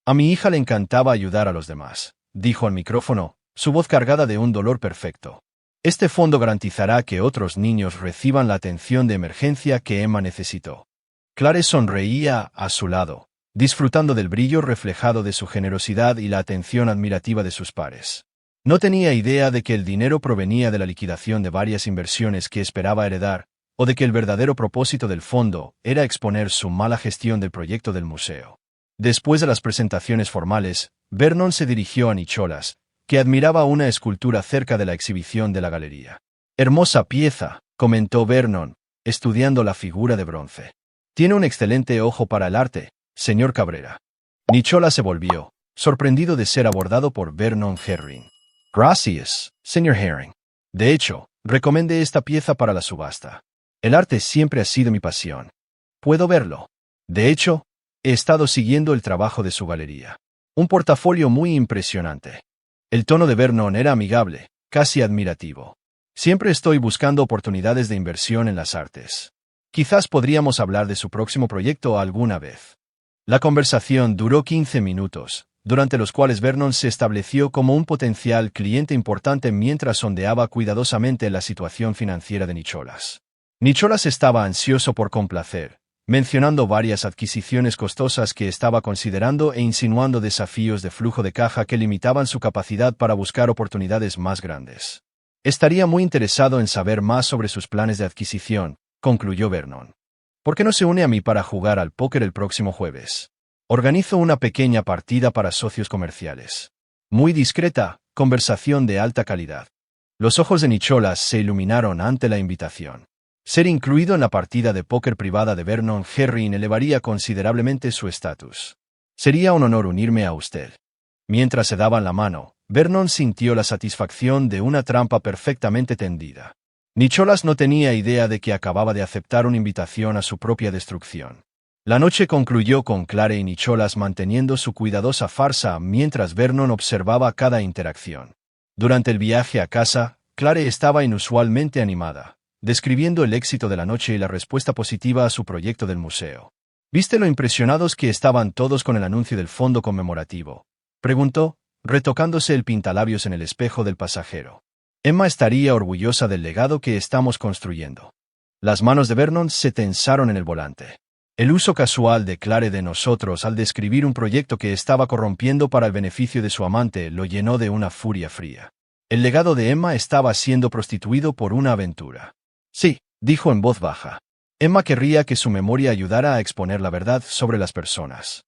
«A mi hija le encantaba ayudar a los demás», dijo al micrófono, su voz cargada de un dolor perfecto. «Este fondo garantizará que otros niños reciban la atención de emergencia que Emma necesitó». Clare sonreía a su lado, disfrutando del brillo reflejado de su generosidad y la atención admirativa de sus pares. No tenía idea de que el dinero provenía de la liquidación de varias inversiones que esperaba heredar, o de que el verdadero propósito del fondo era exponer su mala gestión del proyecto del museo. Después de las presentaciones formales, Vernon se dirigió a Nicholas, que admiraba una escultura cerca de la exhibición de la galería. «Hermosa pieza», comentó Vernon, estudiando la figura de bronce. «Tiene un excelente ojo para el arte, señor Cabrera». Nicholas se volvió, sorprendido de ser abordado por Vernon Herring. «Gracias, señor Herring. De hecho, recomendé esta pieza para la subasta. El arte siempre ha sido mi pasión. ¿Puedo verlo? De hecho, he estado siguiendo el trabajo de su galería. Un portafolio muy impresionante». El tono de Vernon era amigable, casi admirativo. «Siempre estoy buscando oportunidades de inversión en las artes. Quizás podríamos hablar de su próximo proyecto alguna vez». La conversación duró 15 minutos, durante los cuales Vernon se estableció como un potencial cliente importante mientras sondeaba cuidadosamente la situación financiera de Nicholas. Nicholas estaba ansioso por complacer, mencionando varias adquisiciones costosas que estaba considerando e insinuando desafíos de flujo de caja que limitaban su capacidad para buscar oportunidades más grandes. «Estaría muy interesado en saber más sobre sus planes de adquisición», concluyó Vernon. «¿Por qué no se une a mí para jugar al póker el próximo jueves? Organizo una pequeña partida para socios comerciales. Muy discreta, conversación de alta calidad». Los ojos de Nicholas se iluminaron ante la invitación. Ser incluido en la partida de póker privada de Vernon Herring elevaría considerablemente su estatus. «Sería un honor unirme a usted». Mientras se daban la mano, Vernon sintió la satisfacción de una trampa perfectamente tendida. Nicholas no tenía idea de que acababa de aceptar una invitación a su propia destrucción. La noche concluyó con Clare y Nicholas manteniendo su cuidadosa farsa mientras Vernon observaba cada interacción. Durante el viaje a casa, Clare estaba inusualmente animada, describiendo el éxito de la noche y la respuesta positiva a su proyecto del museo. «¿Viste lo impresionados que estaban todos con el anuncio del fondo conmemorativo?», preguntó, retocándose el pintalabios en el espejo del pasajero. «Emma estaría orgullosa del legado que estamos construyendo». Las manos de Vernon se tensaron en el volante. El uso casual de Clare de nosotros al describir un proyecto que estaba corrompiendo para el beneficio de su amante lo llenó de una furia fría. El legado de Emma estaba siendo prostituido por una aventura. «Sí», dijo en voz baja. «Emma querría que su memoria ayudara a exponer la verdad sobre las personas».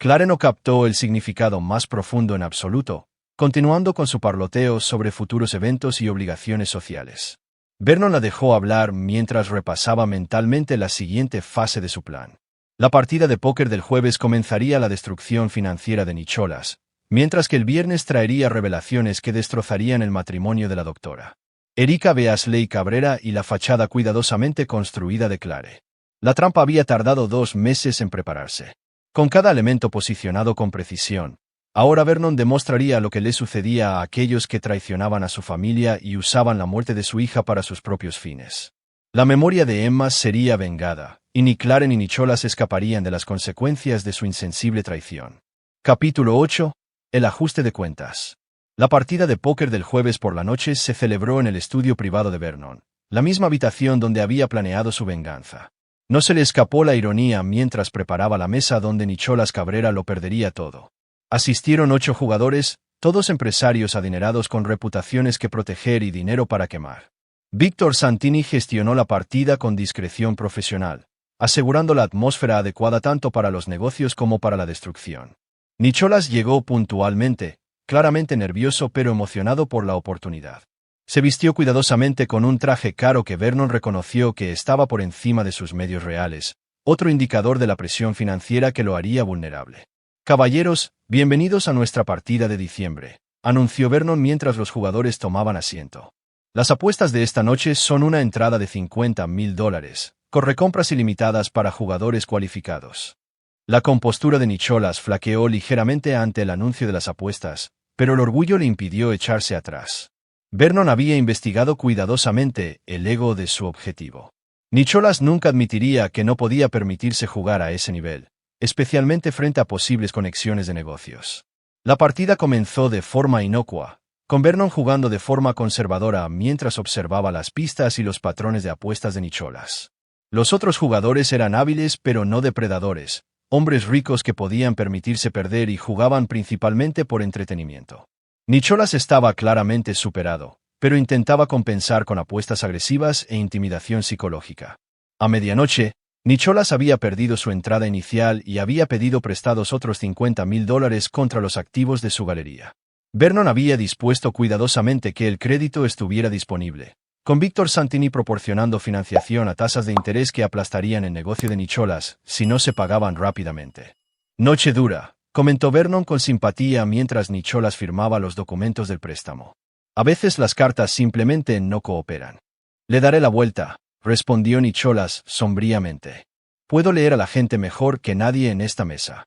Clare no captó el significado más profundo en absoluto, continuando con su parloteo sobre futuros eventos y obligaciones sociales. Vernon la dejó hablar mientras repasaba mentalmente la siguiente fase de su plan. La partida de póker del jueves comenzaría la destrucción financiera de Nicholas, mientras que el viernes traería revelaciones que destrozarían el matrimonio de la doctora Erika Beasley Cabrera y la fachada cuidadosamente construida de Clare. La trampa había tardado 2 meses en prepararse. Con cada elemento posicionado con precisión, ahora Vernon demostraría lo que le sucedía a aquellos que traicionaban a su familia y usaban la muerte de su hija para sus propios fines. La memoria de Emma sería vengada, y ni Clare ni Nicholas escaparían de las consecuencias de su insensible traición. Capítulo 8. El ajuste de cuentas. La partida de póker del jueves por la noche se celebró en el estudio privado de Vernon, la misma habitación donde había planeado su venganza. No se le escapó la ironía mientras preparaba la mesa donde Nicholas Cabrera lo perdería todo. Asistieron 8 jugadores, todos empresarios adinerados con reputaciones que proteger y dinero para quemar. Víctor Santini gestionó la partida con discreción profesional, asegurando la atmósfera adecuada tanto para los negocios como para la destrucción. Nicholas llegó puntualmente, claramente nervioso pero emocionado por la oportunidad. Se vistió cuidadosamente con un traje caro que Vernon reconoció que estaba por encima de sus medios reales, otro indicador de la presión financiera que lo haría vulnerable. «Caballeros, bienvenidos a nuestra partida de diciembre», anunció Vernon mientras los jugadores tomaban asiento. «Las apuestas de esta noche son una entrada de $50,000, con recompras ilimitadas para jugadores cualificados». La compostura de Nicholas flaqueó ligeramente ante el anuncio de las apuestas, pero el orgullo le impidió echarse atrás. Vernon había investigado cuidadosamente el ego de su objetivo. Nicholas nunca admitiría que no podía permitirse jugar a ese nivel, especialmente frente a posibles conexiones de negocios. La partida comenzó de forma inocua, con Vernon jugando de forma conservadora mientras observaba las pistas y los patrones de apuestas de Nicholas. Los otros jugadores eran hábiles pero no depredadores, hombres ricos que podían permitirse perder y jugaban principalmente por entretenimiento. Nicholas estaba claramente superado, pero intentaba compensar con apuestas agresivas e intimidación psicológica. A medianoche, Nicholas había perdido su entrada inicial y había pedido prestados otros $50,000 contra los activos de su galería. Vernon había dispuesto cuidadosamente que el crédito estuviera disponible, con Victor Santini proporcionando financiación a tasas de interés que aplastarían el negocio de Nicholas si no se pagaban rápidamente. Noche dura, comentó Vernon con simpatía mientras Nicholas firmaba los documentos del préstamo. A veces las cartas simplemente no cooperan. Le daré la vuelta, respondió Nicholas sombríamente. Puedo leer a la gente mejor que nadie en esta mesa.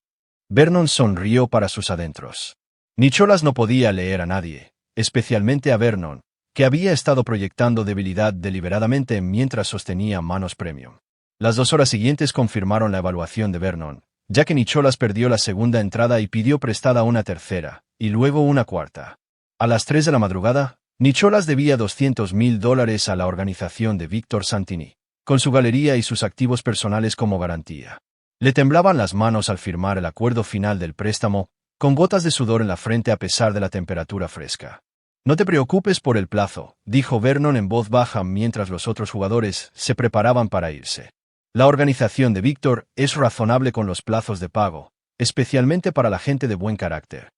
Vernon sonrió para sus adentros. Nicholas no podía leer a nadie, especialmente a Vernon, que había estado proyectando debilidad deliberadamente mientras sostenía manos premium. Las 2 horas siguientes confirmaron la evaluación de Vernon, ya que Nicholas perdió la segunda entrada y pidió prestada una tercera, y luego una cuarta. A las 3 de la madrugada, Nicholas debía $200,000 a la organización de Victor Santini, con su galería y sus activos personales como garantía. Le temblaban las manos al firmar el acuerdo final del préstamo, con gotas de sudor en la frente a pesar de la temperatura fresca. No te preocupes por el plazo, dijo Vernon en voz baja mientras los otros jugadores se preparaban para irse. La organización de Victor es razonable con los plazos de pago, especialmente para la gente de buen carácter.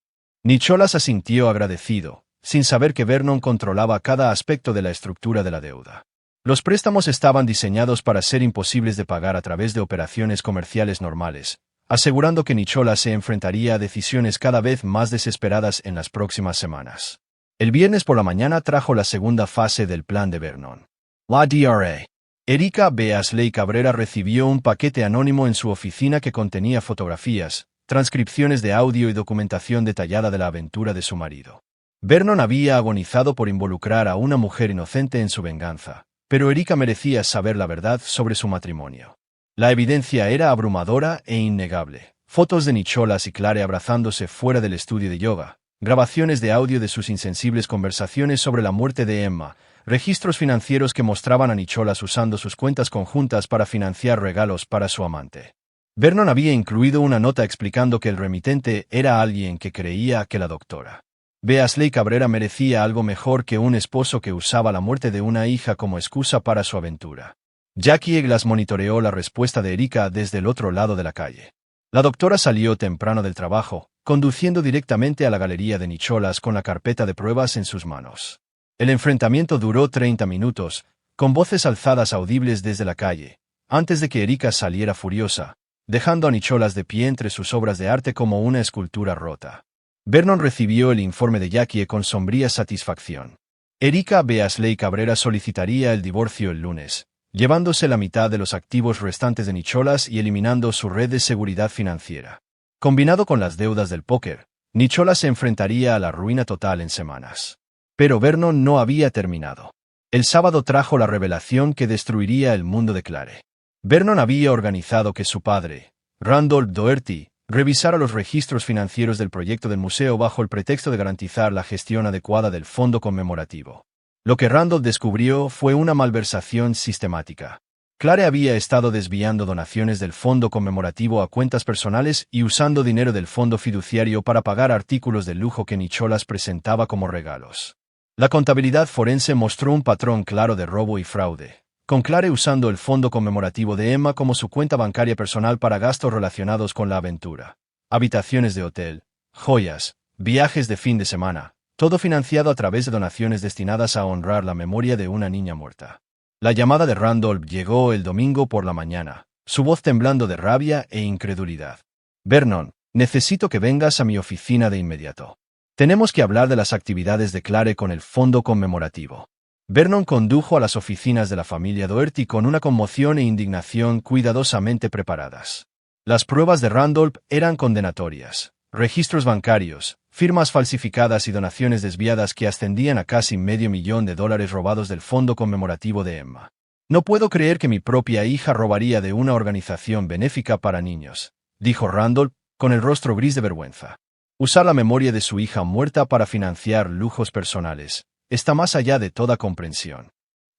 Nicholas asintió agradecido, sin saber que Vernon controlaba cada aspecto de la estructura de la deuda. Los préstamos estaban diseñados para ser imposibles de pagar a través de operaciones comerciales normales, asegurando que Nicholas se enfrentaría a decisiones cada vez más desesperadas en las próximas semanas. El viernes por la mañana trajo la segunda fase del plan de Vernon. La Dra. Erika Beasley Cabrera recibió un paquete anónimo en su oficina que contenía fotografías, transcripciones de audio y documentación detallada de la aventura de su marido. Vernon había agonizado por involucrar a una mujer inocente en su venganza, pero Erika merecía saber la verdad sobre su matrimonio. La evidencia era abrumadora e innegable. Fotos de Nicholas y Clare abrazándose fuera del estudio de yoga, grabaciones de audio de sus insensibles conversaciones sobre la muerte de Emma, registros financieros que mostraban a Nicholas usando sus cuentas conjuntas para financiar regalos para su amante. Vernon había incluido una nota explicando que el remitente era alguien que creía que la doctora Beasley Cabrera merecía algo mejor que un esposo que usaba la muerte de una hija como excusa para su aventura. Jackie Eglas monitoreó la respuesta de Erika desde el otro lado de la calle. La doctora salió temprano del trabajo, conduciendo directamente a la galería de Nicholas con la carpeta de pruebas en sus manos. El enfrentamiento duró 30 minutos, con voces alzadas audibles desde la calle, antes de que Erika saliera furiosa, dejando a Nicholas de pie entre sus obras de arte como una escultura rota. Vernon recibió el informe de Jackie con sombría satisfacción. Erika Beasley Cabrera solicitaría el divorcio el lunes, llevándose la mitad de los activos restantes de Nicholas y eliminando su red de seguridad financiera. Combinado con las deudas del póker, Nicholas se enfrentaría a la ruina total en semanas. Pero Vernon no había terminado. El sábado trajo la revelación que destruiría el mundo de Clare. Vernon había organizado que su padre, Randolph Doherty, revisara los registros financieros del proyecto del museo bajo el pretexto de garantizar la gestión adecuada del fondo conmemorativo. Lo que Randolph descubrió fue una malversación sistemática. Clare había estado desviando donaciones del fondo conmemorativo a cuentas personales y usando dinero del fondo fiduciario para pagar artículos de lujo que Nicholas presentaba como regalos. La contabilidad forense mostró un patrón claro de robo y fraude, con Clare usando el fondo conmemorativo de Emma como su cuenta bancaria personal para gastos relacionados con la aventura. Habitaciones de hotel, joyas, viajes de fin de semana, todo financiado a través de donaciones destinadas a honrar la memoria de una niña muerta. La llamada de Randolph llegó el domingo por la mañana, su voz temblando de rabia e incredulidad. Vernon, necesito que vengas a mi oficina de inmediato. Tenemos que hablar de las actividades de Clare con el fondo conmemorativo. Vernon condujo a las oficinas de la familia Doherty con una conmoción e indignación cuidadosamente preparadas. Las pruebas de Randolph eran condenatorias. Registros bancarios, firmas falsificadas y donaciones desviadas que ascendían a casi $500,000 robados del fondo conmemorativo de Emma. No puedo creer que mi propia hija robaría de una organización benéfica para niños, dijo Randolph, con el rostro gris de vergüenza. Usar la memoria de su hija muerta para financiar lujos personales está más allá de toda comprensión.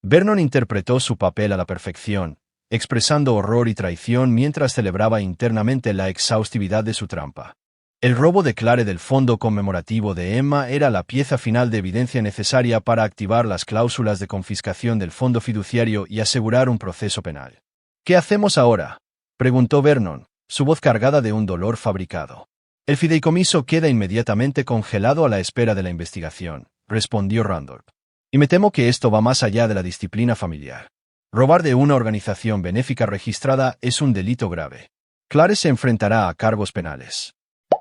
Vernon interpretó su papel a la perfección, expresando horror y traición mientras celebraba internamente la exhaustividad de su trampa. El robo de Clare del fondo conmemorativo de Emma era la pieza final de evidencia necesaria para activar las cláusulas de confiscación del fondo fiduciario y asegurar un proceso penal. ¿Qué hacemos ahora?, preguntó Vernon, su voz cargada de un dolor fabricado. El fideicomiso queda inmediatamente congelado a la espera de la investigación, respondió Randolph. Y me temo que esto va más allá de la disciplina familiar. Robar de una organización benéfica registrada es un delito grave. Clare se enfrentará a cargos penales.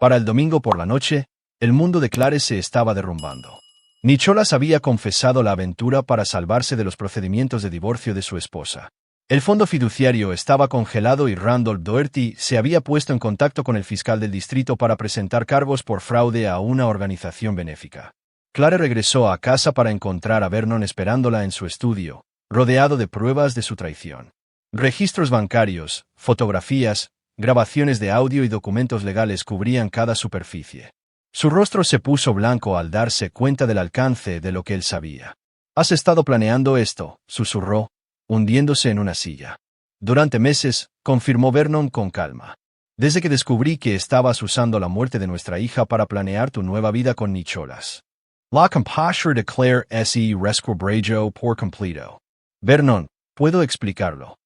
Para el domingo por la noche, el mundo de Clare se estaba derrumbando. Nicholas había confesado la aventura para salvarse de los procedimientos de divorcio de su esposa. El fondo fiduciario estaba congelado y Randolph Doherty se había puesto en contacto con el fiscal del distrito para presentar cargos por fraude a una organización benéfica. Clare regresó a casa para encontrar a Vernon esperándola en su estudio, rodeado de pruebas de su traición. Registros bancarios, fotografías, grabaciones de audio y documentos legales cubrían cada superficie. Su rostro se puso blanco al darse cuenta del alcance de lo que él sabía. «Has estado planeando esto», susurró, hundiéndose en una silla. «Durante meses», confirmó Vernon con calma. «Desde que descubrí que estabas usando la muerte de nuestra hija para planear tu nueva vida con Nicholas. La composure de Claire se resquebrajó por completo». «Vernon, puedo explicarlo».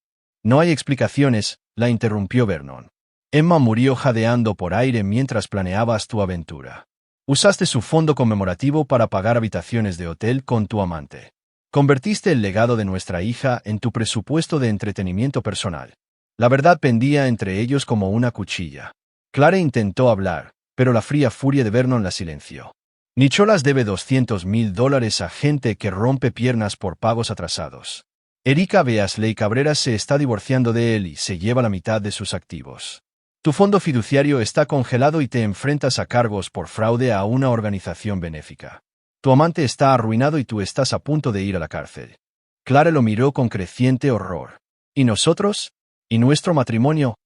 «No hay explicaciones», la interrumpió Vernon. «Emma murió jadeando por aire mientras planeabas tu aventura. Usaste su fondo conmemorativo para pagar habitaciones de hotel con tu amante. Convertiste el legado de nuestra hija en tu presupuesto de entretenimiento personal. La verdad pendía entre ellos como una cuchilla». Clare intentó hablar, pero la fría furia de Vernon la silenció. «Nicholas debe $200,000 a gente que rompe piernas por pagos atrasados. Erika Beasley Cabrera se está divorciando de él y se lleva la mitad de sus activos. Tu fondo fiduciario está congelado y te enfrentas a cargos por fraude a una organización benéfica. Tu amante está arruinado y tú estás a punto de ir a la cárcel». Clare lo miró con creciente horror. «¿Y nosotros? ¿Y nuestro matrimonio?».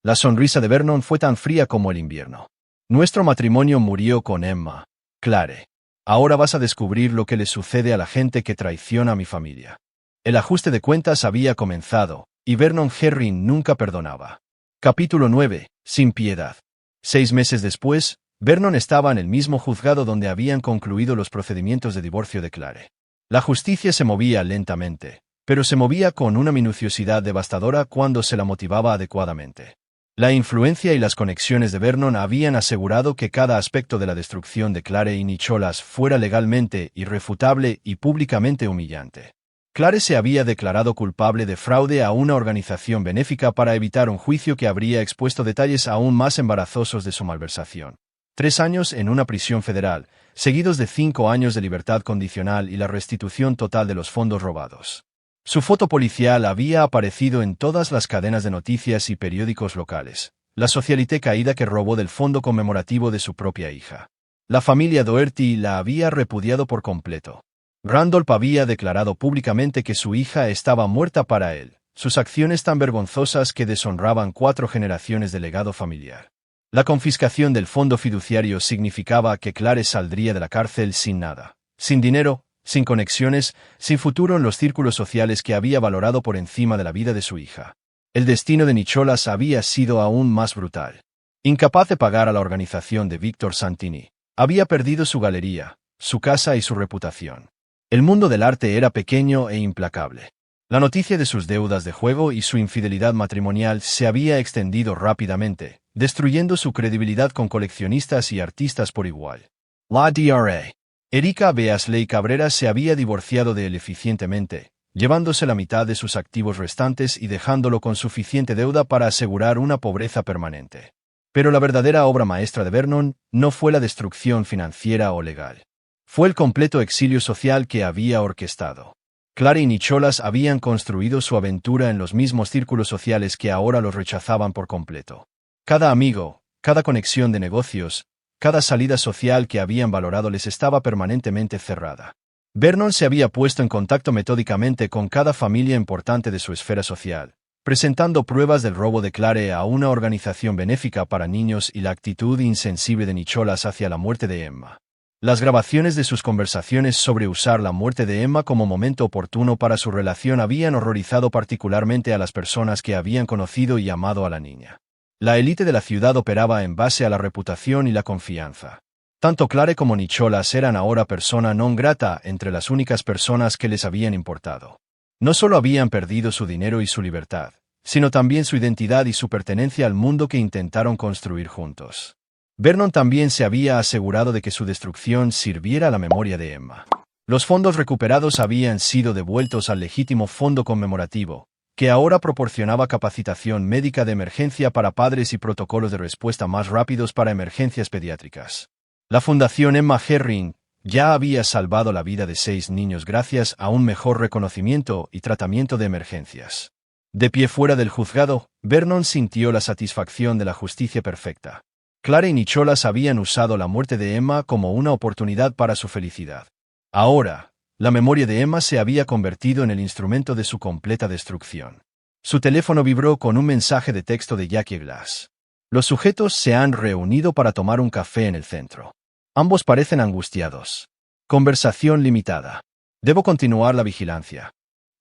La sonrisa de Vernon fue tan fría como el invierno. «Nuestro matrimonio murió con Emma, Clare. Ahora vas a descubrir lo que le sucede a la gente que traiciona a mi familia». El ajuste de cuentas había comenzado, y Vernon Herring nunca perdonaba. Capítulo 9. Sin piedad. 6 meses después, Vernon estaba en el mismo juzgado donde habían concluido los procedimientos de divorcio de Clare. La justicia se movía lentamente, pero se movía con una minuciosidad devastadora cuando se la motivaba adecuadamente. La influencia y las conexiones de Vernon habían asegurado que cada aspecto de la destrucción de Clare y Nicholas fuera legalmente irrefutable y públicamente humillante. Clare se había declarado culpable de fraude a una organización benéfica para evitar un juicio que habría expuesto detalles aún más embarazosos de su malversación. 3 años en una prisión federal, seguidos de 5 años de libertad condicional y la restitución total de los fondos robados. Su foto policial había aparecido en todas las cadenas de noticias y periódicos locales. La socialité caída que robó del fondo conmemorativo de su propia hija. La familia Doherty la había repudiado por completo. Randolph había declarado públicamente que su hija estaba muerta para él, sus acciones tan vergonzosas que deshonraban 4 generaciones de legado familiar. La confiscación del fondo fiduciario significaba que Clare saldría de la cárcel sin nada, sin dinero, sin conexiones, sin futuro en los círculos sociales que había valorado por encima de la vida de su hija. El destino de Nicholas había sido aún más brutal. Incapaz de pagar a la organización de Victor Santini, había perdido su galería, su casa y su reputación. El mundo del arte era pequeño e implacable. La noticia de sus deudas de juego y su infidelidad matrimonial se había extendido rápidamente, destruyendo su credibilidad con coleccionistas y artistas por igual. La Dra. Erika Beasley Cabrera se había divorciado de él eficientemente, llevándose la mitad de sus activos restantes y dejándolo con suficiente deuda para asegurar una pobreza permanente. Pero la verdadera obra maestra de Vernon no fue la destrucción financiera o legal. Fue el completo exilio social que había orquestado. Clare y Nicholas habían construido su aventura en los mismos círculos sociales que ahora los rechazaban por completo. Cada amigo, cada conexión de negocios, cada salida social que habían valorado les estaba permanentemente cerrada. Vernon se había puesto en contacto metódicamente con cada familia importante de su esfera social, presentando pruebas del robo de Clare a una organización benéfica para niños y la actitud insensible de Nicholas hacia la muerte de Emma. Las grabaciones de sus conversaciones sobre usar la muerte de Emma como momento oportuno para su relación habían horrorizado particularmente a las personas que habían conocido y amado a la niña. La élite de la ciudad operaba en base a la reputación y la confianza. Tanto Clare como Nicholas eran ahora persona non grata entre las únicas personas que les habían importado. No solo habían perdido su dinero y su libertad, sino también su identidad y su pertenencia al mundo que intentaron construir juntos. Vernon también se había asegurado de que su destrucción sirviera a la memoria de Emma. Los fondos recuperados habían sido devueltos al legítimo fondo conmemorativo, que ahora proporcionaba capacitación médica de emergencia para padres y protocolos de respuesta más rápidos para emergencias pediátricas. La Fundación Emma Herring ya había salvado la vida de 6 niños gracias a un mejor reconocimiento y tratamiento de emergencias. De pie fuera del juzgado, Vernon sintió la satisfacción de la justicia perfecta. Clare y Nicholas habían usado la muerte de Emma como una oportunidad para su felicidad. Ahora, la memoria de Emma se había convertido en el instrumento de su completa destrucción. Su teléfono vibró con un mensaje de texto de Jackie Glass. Los sujetos se han reunido para tomar un café en el centro. Ambos parecen angustiados. Conversación limitada. ¿Debo continuar la vigilancia?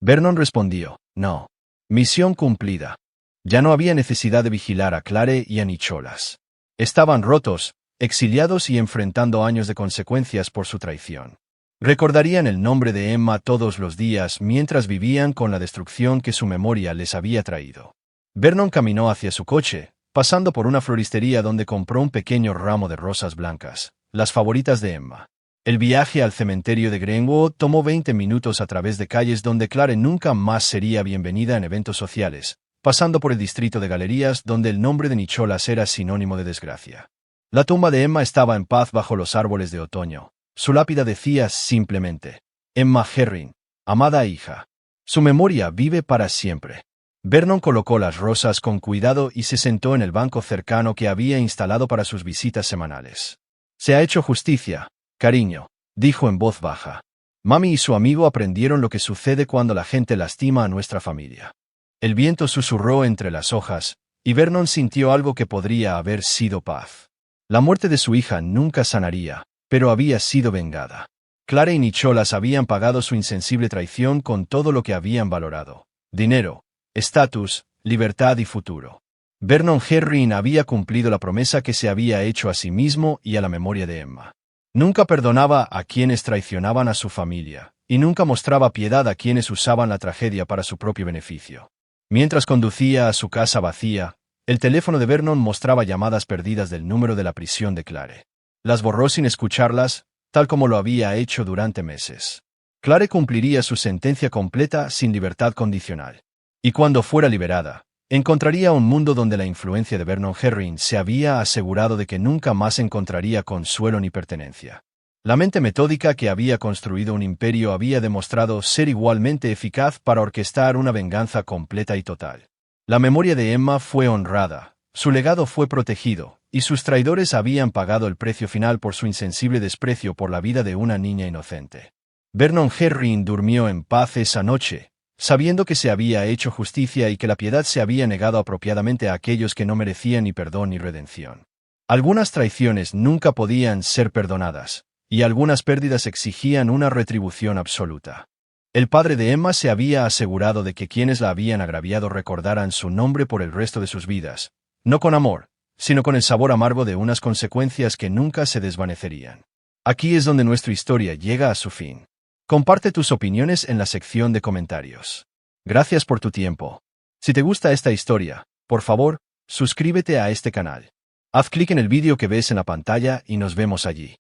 Vernon respondió, no. Misión cumplida. Ya no había necesidad de vigilar a Clare y a Nicholas. Estaban rotos, exiliados y enfrentando años de consecuencias por su traición. Recordarían el nombre de Emma todos los días mientras vivían con la destrucción que su memoria les había traído. Vernon caminó hacia su coche, pasando por una floristería donde compró un pequeño ramo de rosas blancas, las favoritas de Emma. El viaje al cementerio de Greenwood tomó 20 minutos a través de calles donde Clare nunca más sería bienvenida en eventos sociales, pasando por el distrito de galerías donde el nombre de Nicholas era sinónimo de desgracia. La tumba de Emma estaba en paz bajo los árboles de otoño. Su lápida decía simplemente, Emma Herring, amada hija. Su memoria vive para siempre. Vernon colocó las rosas con cuidado y se sentó en el banco cercano que había instalado para sus visitas semanales. Se ha hecho justicia, cariño, dijo en voz baja. Mami y su amigo aprendieron lo que sucede cuando la gente lastima a nuestra familia. El viento susurró entre las hojas, y Vernon sintió algo que podría haber sido paz. La muerte de su hija nunca sanaría, pero había sido vengada. Clare y Nicholas habían pagado su insensible traición con todo lo que habían valorado: dinero, estatus, libertad y futuro. Vernon Herring había cumplido la promesa que se había hecho a sí mismo y a la memoria de Emma. Nunca perdonaba a quienes traicionaban a su familia, y nunca mostraba piedad a quienes usaban la tragedia para su propio beneficio. Mientras conducía a su casa vacía, el teléfono de Vernon mostraba llamadas perdidas del número de la prisión de Clare. Las borró sin escucharlas, tal como lo había hecho durante meses. Clare cumpliría su sentencia completa sin libertad condicional. Y cuando fuera liberada, encontraría un mundo donde la influencia de Vernon Herring se había asegurado de que nunca más encontraría consuelo ni pertenencia. La mente metódica que había construido un imperio había demostrado ser igualmente eficaz para orquestar una venganza completa y total. La memoria de Emma fue honrada, su legado fue protegido, y sus traidores habían pagado el precio final por su insensible desprecio por la vida de una niña inocente. Vernon Herring durmió en paz esa noche, sabiendo que se había hecho justicia y que la piedad se había negado apropiadamente a aquellos que no merecían ni perdón ni redención. Algunas traiciones nunca podían ser perdonadas, y algunas pérdidas exigían una retribución absoluta. El padre de Emma se había asegurado de que quienes la habían agraviado recordaran su nombre por el resto de sus vidas, no con amor, sino con el sabor amargo de unas consecuencias que nunca se desvanecerían. Aquí es donde nuestra historia llega a su fin. Comparte tus opiniones en la sección de comentarios. Gracias por tu tiempo. Si te gusta esta historia, por favor, suscríbete a este canal. Haz clic en el vídeo que ves en la pantalla y nos vemos allí.